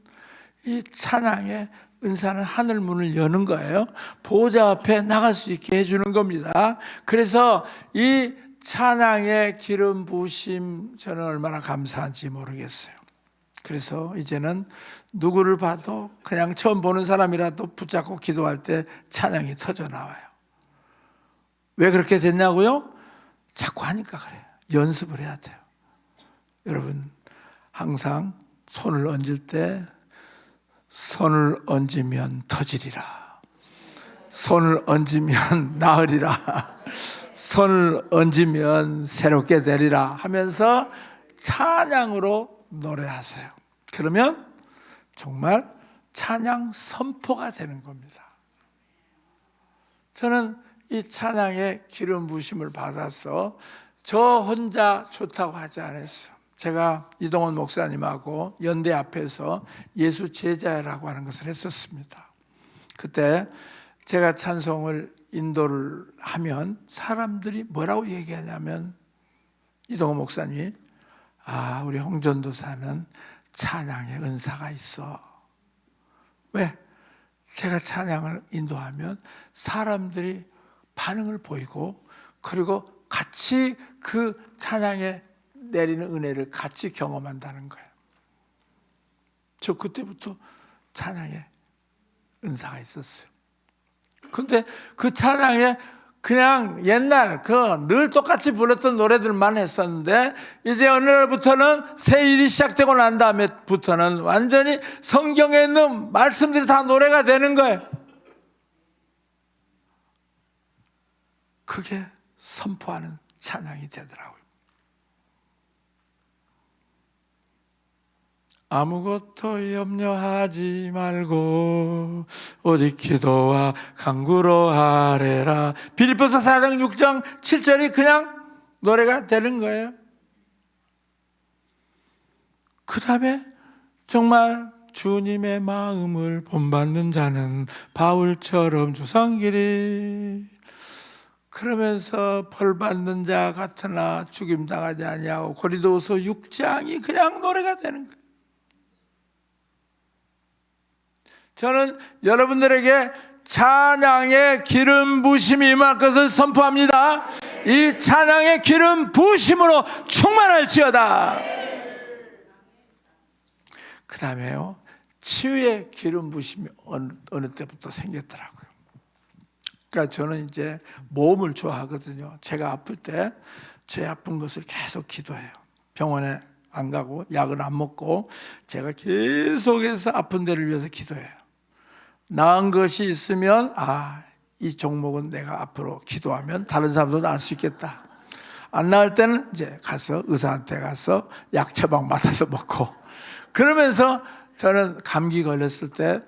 이 찬양의 은사는 하늘 문을 여는 거예요. 보호자 앞에 나갈 수 있게 해주는 겁니다. 그래서 이 찬양의 기름 부으심, 저는 얼마나 감사한지 모르겠어요. 그래서 이제는 누구를 봐도 그냥 처음 보는 사람이라도 붙잡고 기도할 때 찬양이 터져 나와요. 왜 그렇게 됐냐고요? 자꾸 하니까 그래요. 연습을 해야 돼요. 여러분, 항상 손을 얹을 때 손을 얹으면 터지리라, 손을 얹으면 나으리라, 손을 얹으면 새롭게 되리라 하면서 찬양으로 노래하세요. 그러면 정말 찬양 선포가 되는 겁니다. 저는 이 찬양의 기름 부으심을 받아서 저 혼자 좋다고 하지 않았어요. 제가 이동원 목사님하고 연대 앞에서 예수 제자라고 하는 것을 했었습니다. 그때 제가 찬송을 인도를 하면 사람들이 뭐라고 얘기하냐면, 이동원 목사님이 우리 홍전도사는 찬양의 은사가 있어. 왜? 제가 찬양을 인도하면 사람들이 반응을 보이고, 그리고 같이 그 찬양에 내리는 은혜를 같이 경험한다는 거예요. 저 그때부터 찬양에 은사가 있었어요. 근데 그 찬양에 그냥 옛날 늘 똑같이 불렀던 노래들만 했었는데, 이제 어느 날부터는 새 일이 시작되고 난 다음에부터는 완전히 성경에 있는 말씀들이 다 노래가 되는 거예요. 그게 선포하는 찬양이 되더라고요. 아무것도 염려하지 말고 오직 기도와 간구로 하래라. 빌립보서 4장 6장 7절이 그냥 노래가 되는 거예요. 그 다음에 정말 주님의 마음을 본받는 자는 바울처럼 주성기리, 그러면서 벌 받는 자 같으나 죽임 당하지 아니하고, 고린도후서 6장이 그냥 노래가 되는 거예요. 저는 여러분들에게 찬양의 기름 부으심이 임할 것을 선포합니다. 이 찬양의 기름 부으심으로 충만할지어다. 그 다음에요, 치유의 기름 부으심이 어느 때부터 생겼더라고요. 그러니까 저는 이제 모험을 좋아하거든요. 제가 아플 때 제 아픈 것을 계속 기도해요. 병원에 안 가고 약을 안 먹고 제가 계속해서 아픈 데를 위해서 기도해요. 나은 것이 있으면 이 종목은 내가 앞으로 기도하면 다른 사람도 나을 수 있겠다. 안 나을 때는 이제 가서 의사한테 가서 약 처방 맡아서 먹고, 그러면서 저는 감기 걸렸을 때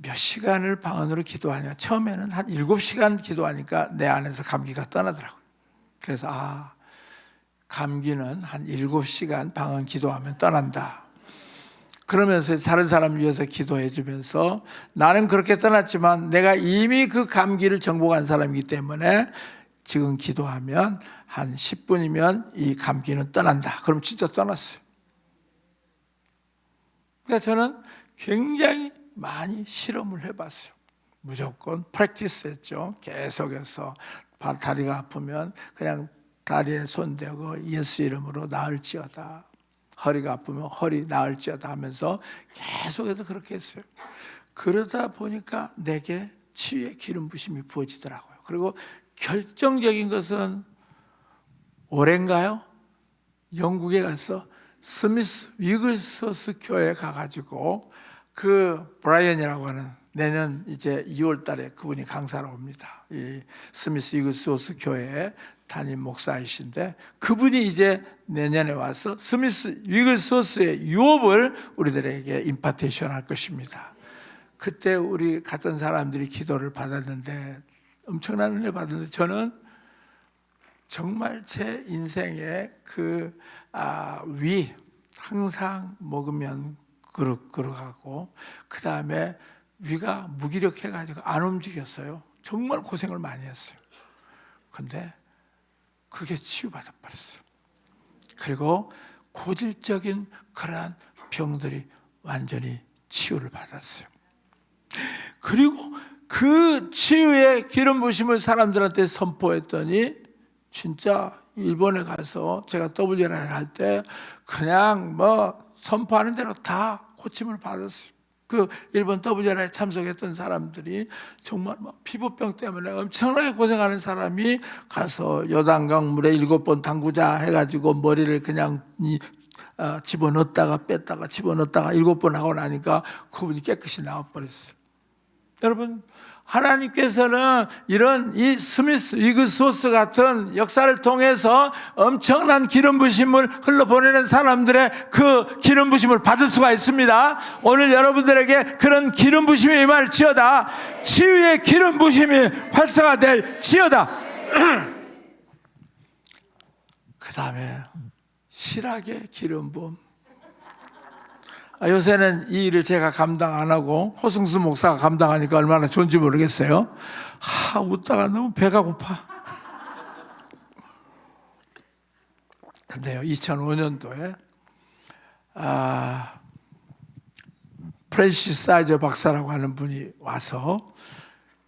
몇 시간을 방언으로 기도하냐. 처음에는 한 7시간 기도하니까 내 안에서 감기가 떠나더라고요. 그래서 감기는 한 7시간 방언 기도하면 떠난다. 그러면서 다른 사람을 위해서 기도해 주면서 나는 그렇게 떠났지만 내가 이미 그 감기를 정복한 사람이기 때문에 지금 기도하면 한 10분이면 이 감기는 떠난다. 그럼 진짜 떠났어요. 그러니까 저는 굉장히 많이 실험을 해봤어요. 무조건 프랙티스 했죠. 계속해서 다리가 아프면 그냥 다리에 손대고 예수 이름으로 나을지어다. 허리가 아프면 허리 나을지어다 하면서 계속해서 그렇게 했어요. 그러다 보니까 내게 치유의 기름 부심이 부어지더라고요. 그리고 결정적인 것은 올해인가요? 영국에 가서 스미스 위글스워스 교회에 가가지고 그 브라이언이라고 하는 내년 이제 2월 달에 그분이 강사로 옵니다. 이 스미스 위글스워스 교회의 담임 목사이신데 그분이 이제 내년에 와서 스미스 위글스워스의 유업을 우리들에게 임파테이션 할 것입니다. 그때 우리 같은 사람들이 기도를 받았는데 엄청난 은혜 받았는데 저는 정말 제 인생의 위 항상 먹으면 그릇그릇하고 그 다음에 위가 무기력해가지고 안 움직였어요. 정말 고생을 많이 했어요. 근데 그게 치유받아 버렸어요. 그리고 고질적인 그러한 병들이 완전히 치유를 받았어요. 그리고 그 치유의 기름 부심을 사람들한테 선포했더니 진짜 일본에 가서 제가 WR을 할 때 그냥 선포하는 대로 다 고침을 받았어요. 그 일본 WR에 참석했던 사람들이 정말 피부병 때문에 엄청나게 고생하는 사람이 가서 요단강 물에 7번 담그자 해가지고 머리를 그냥 집어넣었다가 뺐다가 집어넣었다가 7번 하고 나니까 그분이 깨끗이 나와버렸어요. 여러분, 하나님께서는 이런 이 스미스 위글스워스 같은 역사를 통해서 엄청난 기름 부심을 흘러보내는 사람들의 그 기름 부심을 받을 수가 있습니다. 오늘 여러분들에게 그런 기름 부심이 임할지어다. 치유의 기름 부심이 활성화될 지어다. 그 다음에 실학의 기름 부음. 요새는 이 일을 제가 감당 안 하고 호승수 목사가 감당하니까 얼마나 좋은지 모르겠어요. 웃다가 너무 배가 고파. 근데요, 2005년도에 프랜시스 사이저 박사라고 하는 분이 와서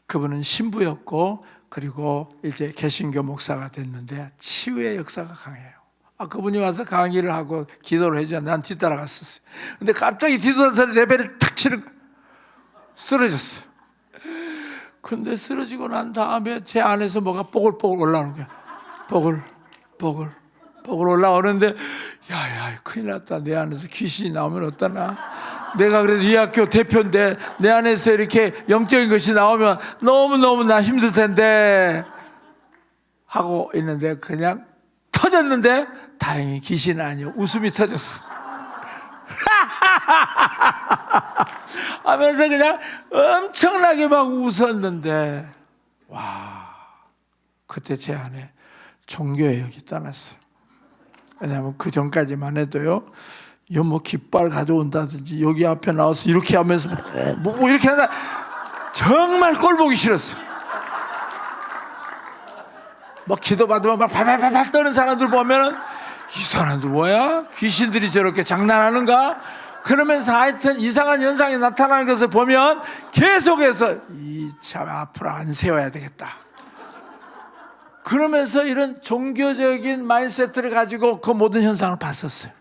그분은 신부였고 그리고 이제 개신교 목사가 됐는데 치유의 역사가 강해요. 그분이 와서 강의를 하고 기도를 해주는데 난 뒤따라갔었어요. 근데 갑자기 뒤돌아서 레벨을 탁 치는 거예요. 쓰러졌어요. 근데 쓰러지고 난 다음에 제 안에서 뭐가 뽀글뽀글 올라오는 거야. 뽀글 올라오는데 야 큰일 났다. 내 안에서 귀신이 나오면 어떠나. 내가 그래도 이 학교 대표인데 내 안에서 이렇게 영적인 것이 나오면 너무너무 나 힘들 텐데 하고 있는데 그냥 터졌는데 다행히 귀신은 아니요. 웃음이 터졌어. 하면서 그냥 엄청나게 막 웃었는데 그때 제 안에 종교의 영이 떠났어요. 왜냐하면 그 전까지만 해도요, 깃발 가져온다든지 여기 앞에 나와서 이렇게 하면서 이렇게 한다, 정말 꼴 보기 싫었어요. 기도 받으면 막 발발발 떠는 사람들 보면은 이 사람들 뭐야? 귀신들이 저렇게 장난하는가? 그러면서 하여튼 이상한 현상이 나타나는 것을 보면 계속해서 이 참 앞으로 안 세워야 되겠다. 그러면서 이런 종교적인 마인드세트를 가지고 그 모든 현상을 봤었어요.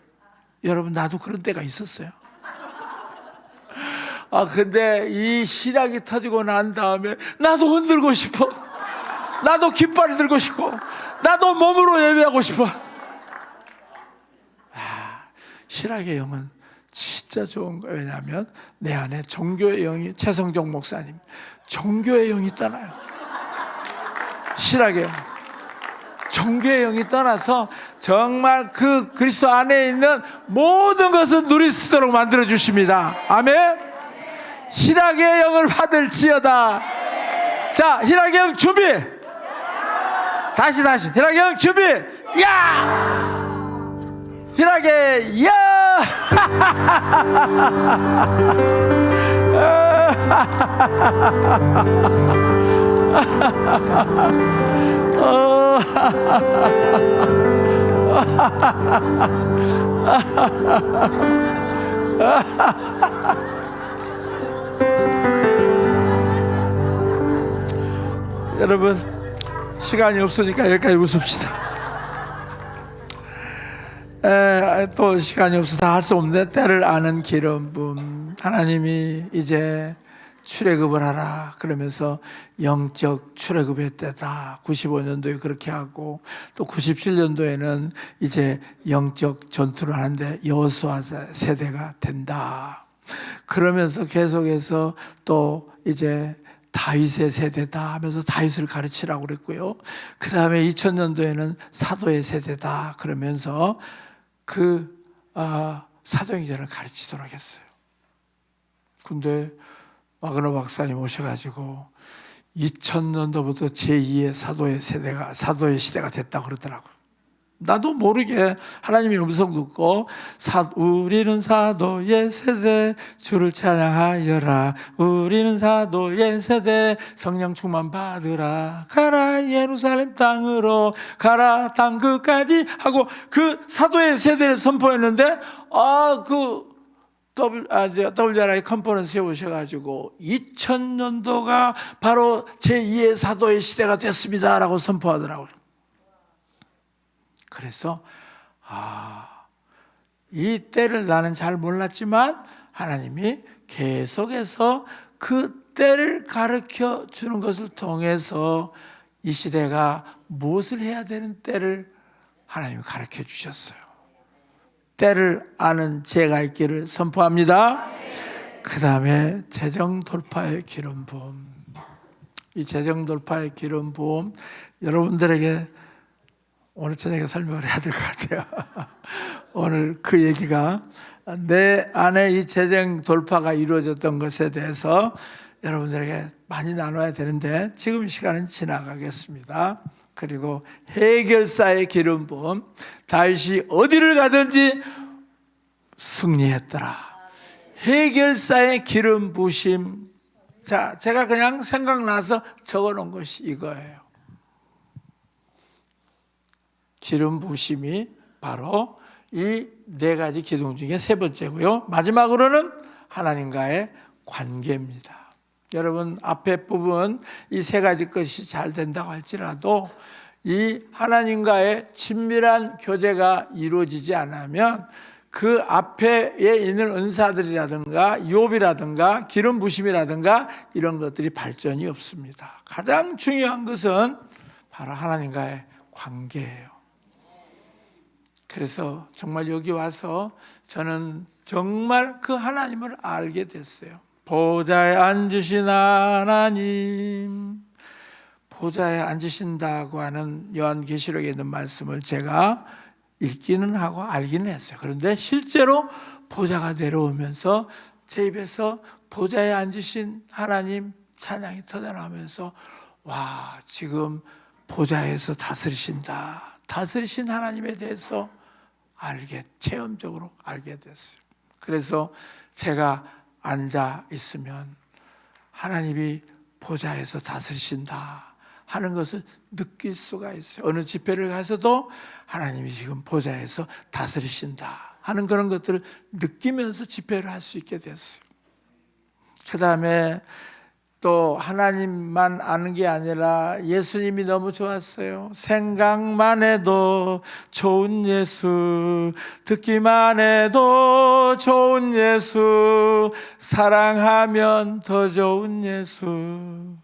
여러분, 나도 그런 때가 있었어요. 근데 이 희락이 터지고 난 다음에 나도 흔들고 싶어. 나도 깃발을 들고 싶고 나도 몸으로 예배하고 싶어. 실학의 영은 진짜 좋은 거예요. 왜냐하면 내 안에 종교의 영이, 최성종 목사님 종교의 영이 떠나요. 실학의 영, 종교의 영이 떠나서 정말 그 그리스도 안에 있는 모든 것을 누릴 수 있도록 만들어 주십니다. 아멘. 희락의 영을 받을지어다. 자, 희락의 영 준비. 다시 희락의 영 준비. 야! 희락의 영. 여러분, 시간이 없으니까 여기까지 웃읍시다. 또 시간이 없어서 할 수 없는데, 때를 아는 기름 부음. 하나님이 이제 출애굽을 하라 그러면서 영적 출애굽의 때다. 95년도에 그렇게 하고, 또 97년도에는 이제 영적 전투를 하는데 여호수아 세대가 된다. 그러면서 계속해서 또 이제 다윗의 세대다 하면서 다윗을 가르치라고 그랬고요. 그 다음에 2000년도에는 사도의 세대다 그러면서 사도행전을 가르치도록 했어요. 근데 마그너 박사님 오셔가지고 2000년도부터 제2의 사도의 시대가 됐다고 그러더라고요. 나도 모르게 하나님의 음성 듣고 우리는 사도의 세대 주를 찬양하여라. 우리는 사도의 세대 성령 충만 받으라. 가라 예루살렘 땅으로 가라 땅 끝까지 하고 그 사도의 세대를 선포했는데 WRI 컨퍼런스에 오셔가지고 2000년도가 바로 제2의 사도의 시대가 됐습니다 라고 선포하더라고요. 그래서 이 때를 나는 잘 몰랐지만 하나님이 계속해서 그 때를 가르쳐 주는 것을 통해서 이 시대가 무엇을 해야 되는 때를 하나님이 가르쳐 주셨어요. 때를 아는 지혜가 있기를 선포합니다. 그 다음에 재정 돌파의 기름 부음. 이 재정 돌파의 기름 부음, 여러분들에게 오늘 저녁에 설명을 해야 될 것 같아요. 오늘 그 얘기가 내 안에 이 재정 돌파가 이루어졌던 것에 대해서 여러분들에게 많이 나눠야 되는데 지금 시간은 지나가겠습니다. 그리고 해결사의 기름 부음, 다윗이 어디를 가든지 승리했더라. 해결사의 기름 부심. 자, 제가 그냥 생각나서 적어놓은 것이 이거예요. 기름 부심이 바로 이 네 가지 기둥 중에 세 번째고요. 마지막으로는 하나님과의 관계입니다. 여러분, 앞에 부분 이 세 가지 것이 잘 된다고 할지라도 이 하나님과의 친밀한 교제가 이루어지지 않으면 그 앞에 있는 은사들이라든가 욥이라든가 기름 부심이라든가 이런 것들이 발전이 없습니다. 가장 중요한 것은 바로 하나님과의 관계예요. 그래서 정말 여기 와서 저는 정말 그 하나님을 알게 됐어요. 보좌에 앉으신 하나님, 보좌에 앉으신다고 하는 요한계시록에 있는 말씀을 제가 읽기는 하고 알기는 했어요. 그런데 실제로 보좌가 내려오면서 제 입에서 보좌에 앉으신 하나님 찬양이 터져나오면서 와, 지금 보좌에서 다스리신 하나님에 대해서 체험적으로 알게 됐어요. 그래서 제가 앉아 있으면 하나님이 보좌에서 다스리신다 하는 것을 느낄 수가 있어요. 어느 집회를 가서도 하나님이 지금 보좌에서 다스리신다 하는 그런 것들을 느끼면서 집회를 할 수 있게 됐어요. 그 다음에 또 하나님만 아는 게 아니라 예수님이 너무 좋았어요. 생각만 해도 좋은 예수, 듣기만 해도 좋은 예수, 사랑하면 더 좋은 예수,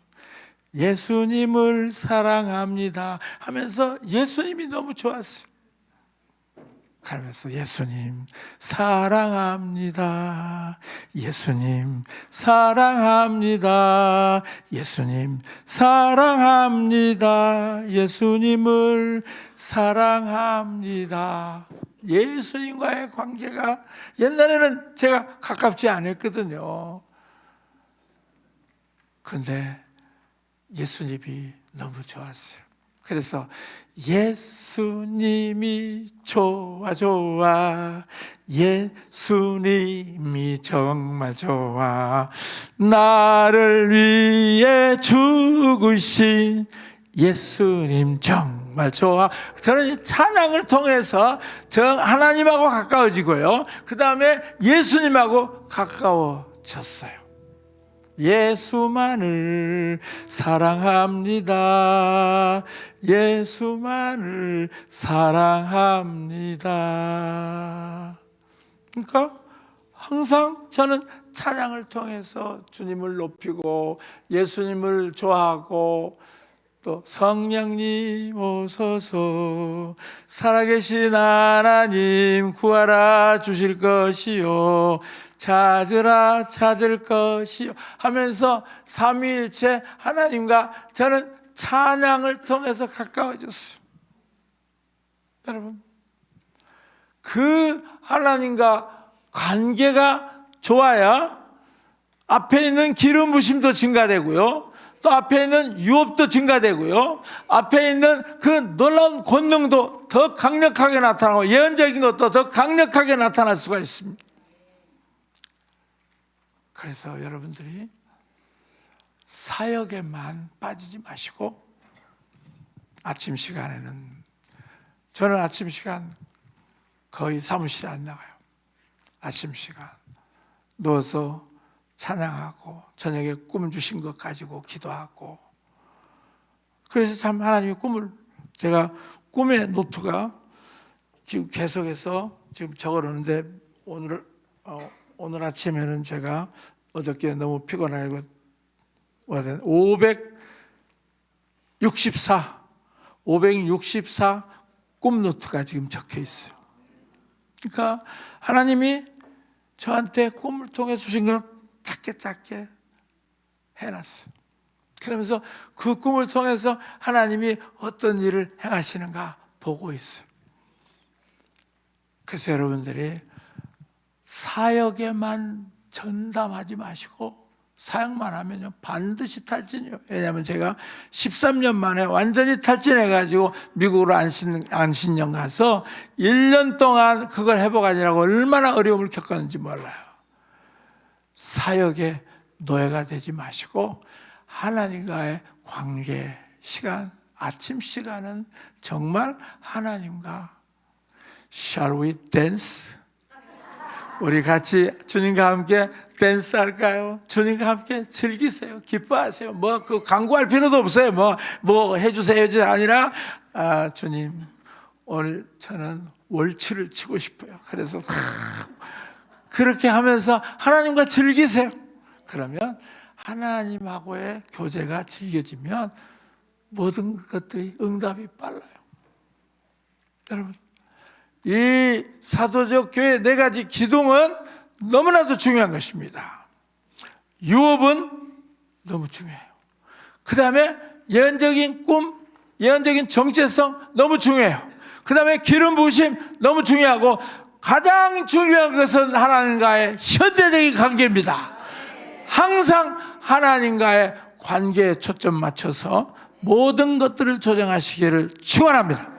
예수님을 사랑합니다 하면서 예수님이 너무 좋았어요. 그러면서 예수님 사랑합니다. 예수님 사랑합니다. 예수님 사랑합니다. 예수님을 사랑합니다. 예수님과의 관계가 옛날에는 제가 가깝지 않았거든요. 근데 예수님이 너무 좋았어요. 그래서 예수님이 좋아 좋아, 예수님이 정말 좋아, 나를 위해 죽으신 예수님 정말 좋아. 저는 이 찬양을 통해서 하나님하고 가까워지고요, 그 다음에 예수님하고 가까워졌어요. 예수만을 사랑합니다. 예수만을 사랑합니다. 그러니까 항상 저는 찬양을 통해서 주님을 높이고 예수님을 좋아하고, 또 성령님 오소서, 살아계신 하나님 구하라 주실 것이요, 찾으라 찾을 것이요 하면서 삼위일체 하나님과 저는 찬양을 통해서 가까워졌어요. 여러분, 그 하나님과 관계가 좋아야 앞에 있는 기름 부심도 증가되고요, 또 앞에 있는 유업도 증가되고요, 앞에 있는 그 놀라운 권능도 더 강력하게 나타나고 예언적인 것도 더 강력하게 나타날 수가 있습니다. 그래서 여러분들이 사역에만 빠지지 마시고, 아침 시간에는, 저는 아침 시간 거의 사무실에 안 나가요. 아침 시간 누워서 찬양하고 저녁에 꿈 주신 것 가지고 기도하고, 그래서 참 하나님의 꿈을, 제가 꿈의 노트가 지금 계속해서 지금 적어놓는데, 오늘 아침에는 제가 어저께 너무 피곤하고 564 꿈 노트가 지금 적혀 있어요. 그러니까 하나님이 저한테 꿈을 통해 주신 걸 작게 해놨어요. 그러면서 그 꿈을 통해서 하나님이 어떤 일을 행하시는가 보고 있어요. 그래서 여러분들이 사역에만 전담하지 마시고, 사역만 하면요 반드시 탈진이요. 왜냐하면 제가 13년 만에 완전히 탈진해가지고 미국으로 안신령 가서 1년 동안 그걸 회복하느라고 얼마나 어려움을 겪었는지 몰라요. 사역에 노예가 되지 마시고, 하나님과의 관계 시간, 아침 시간은 정말 하나님과 Shall we dance? 우리 같이 주님과 함께 댄스 할까요? 주님과 함께 즐기세요. 기뻐하세요. 그 광고할 필요도 없어요. 뭐 해주세요 아니라, 주님 오늘 저는 월츠를 치고 싶어요. 그래서 그렇게 하면서 하나님과 즐기세요. 그러면 하나님하고의 교제가 즐겨지면 모든 것들이 응답이 빨라요. 여러분, 이 사도적 교회 4가지 기둥은 너무나도 중요한 것입니다. 유업은 너무 중요해요. 그 다음에 예언적인 꿈, 예언적인 정체성 너무 중요해요. 그 다음에 기름 부으심 너무 중요하고, 가장 중요한 것은 하나님과의 현재적인 관계입니다. 항상 하나님과의 관계에 초점 맞춰서 모든 것들을 조정하시기를 축원합니다.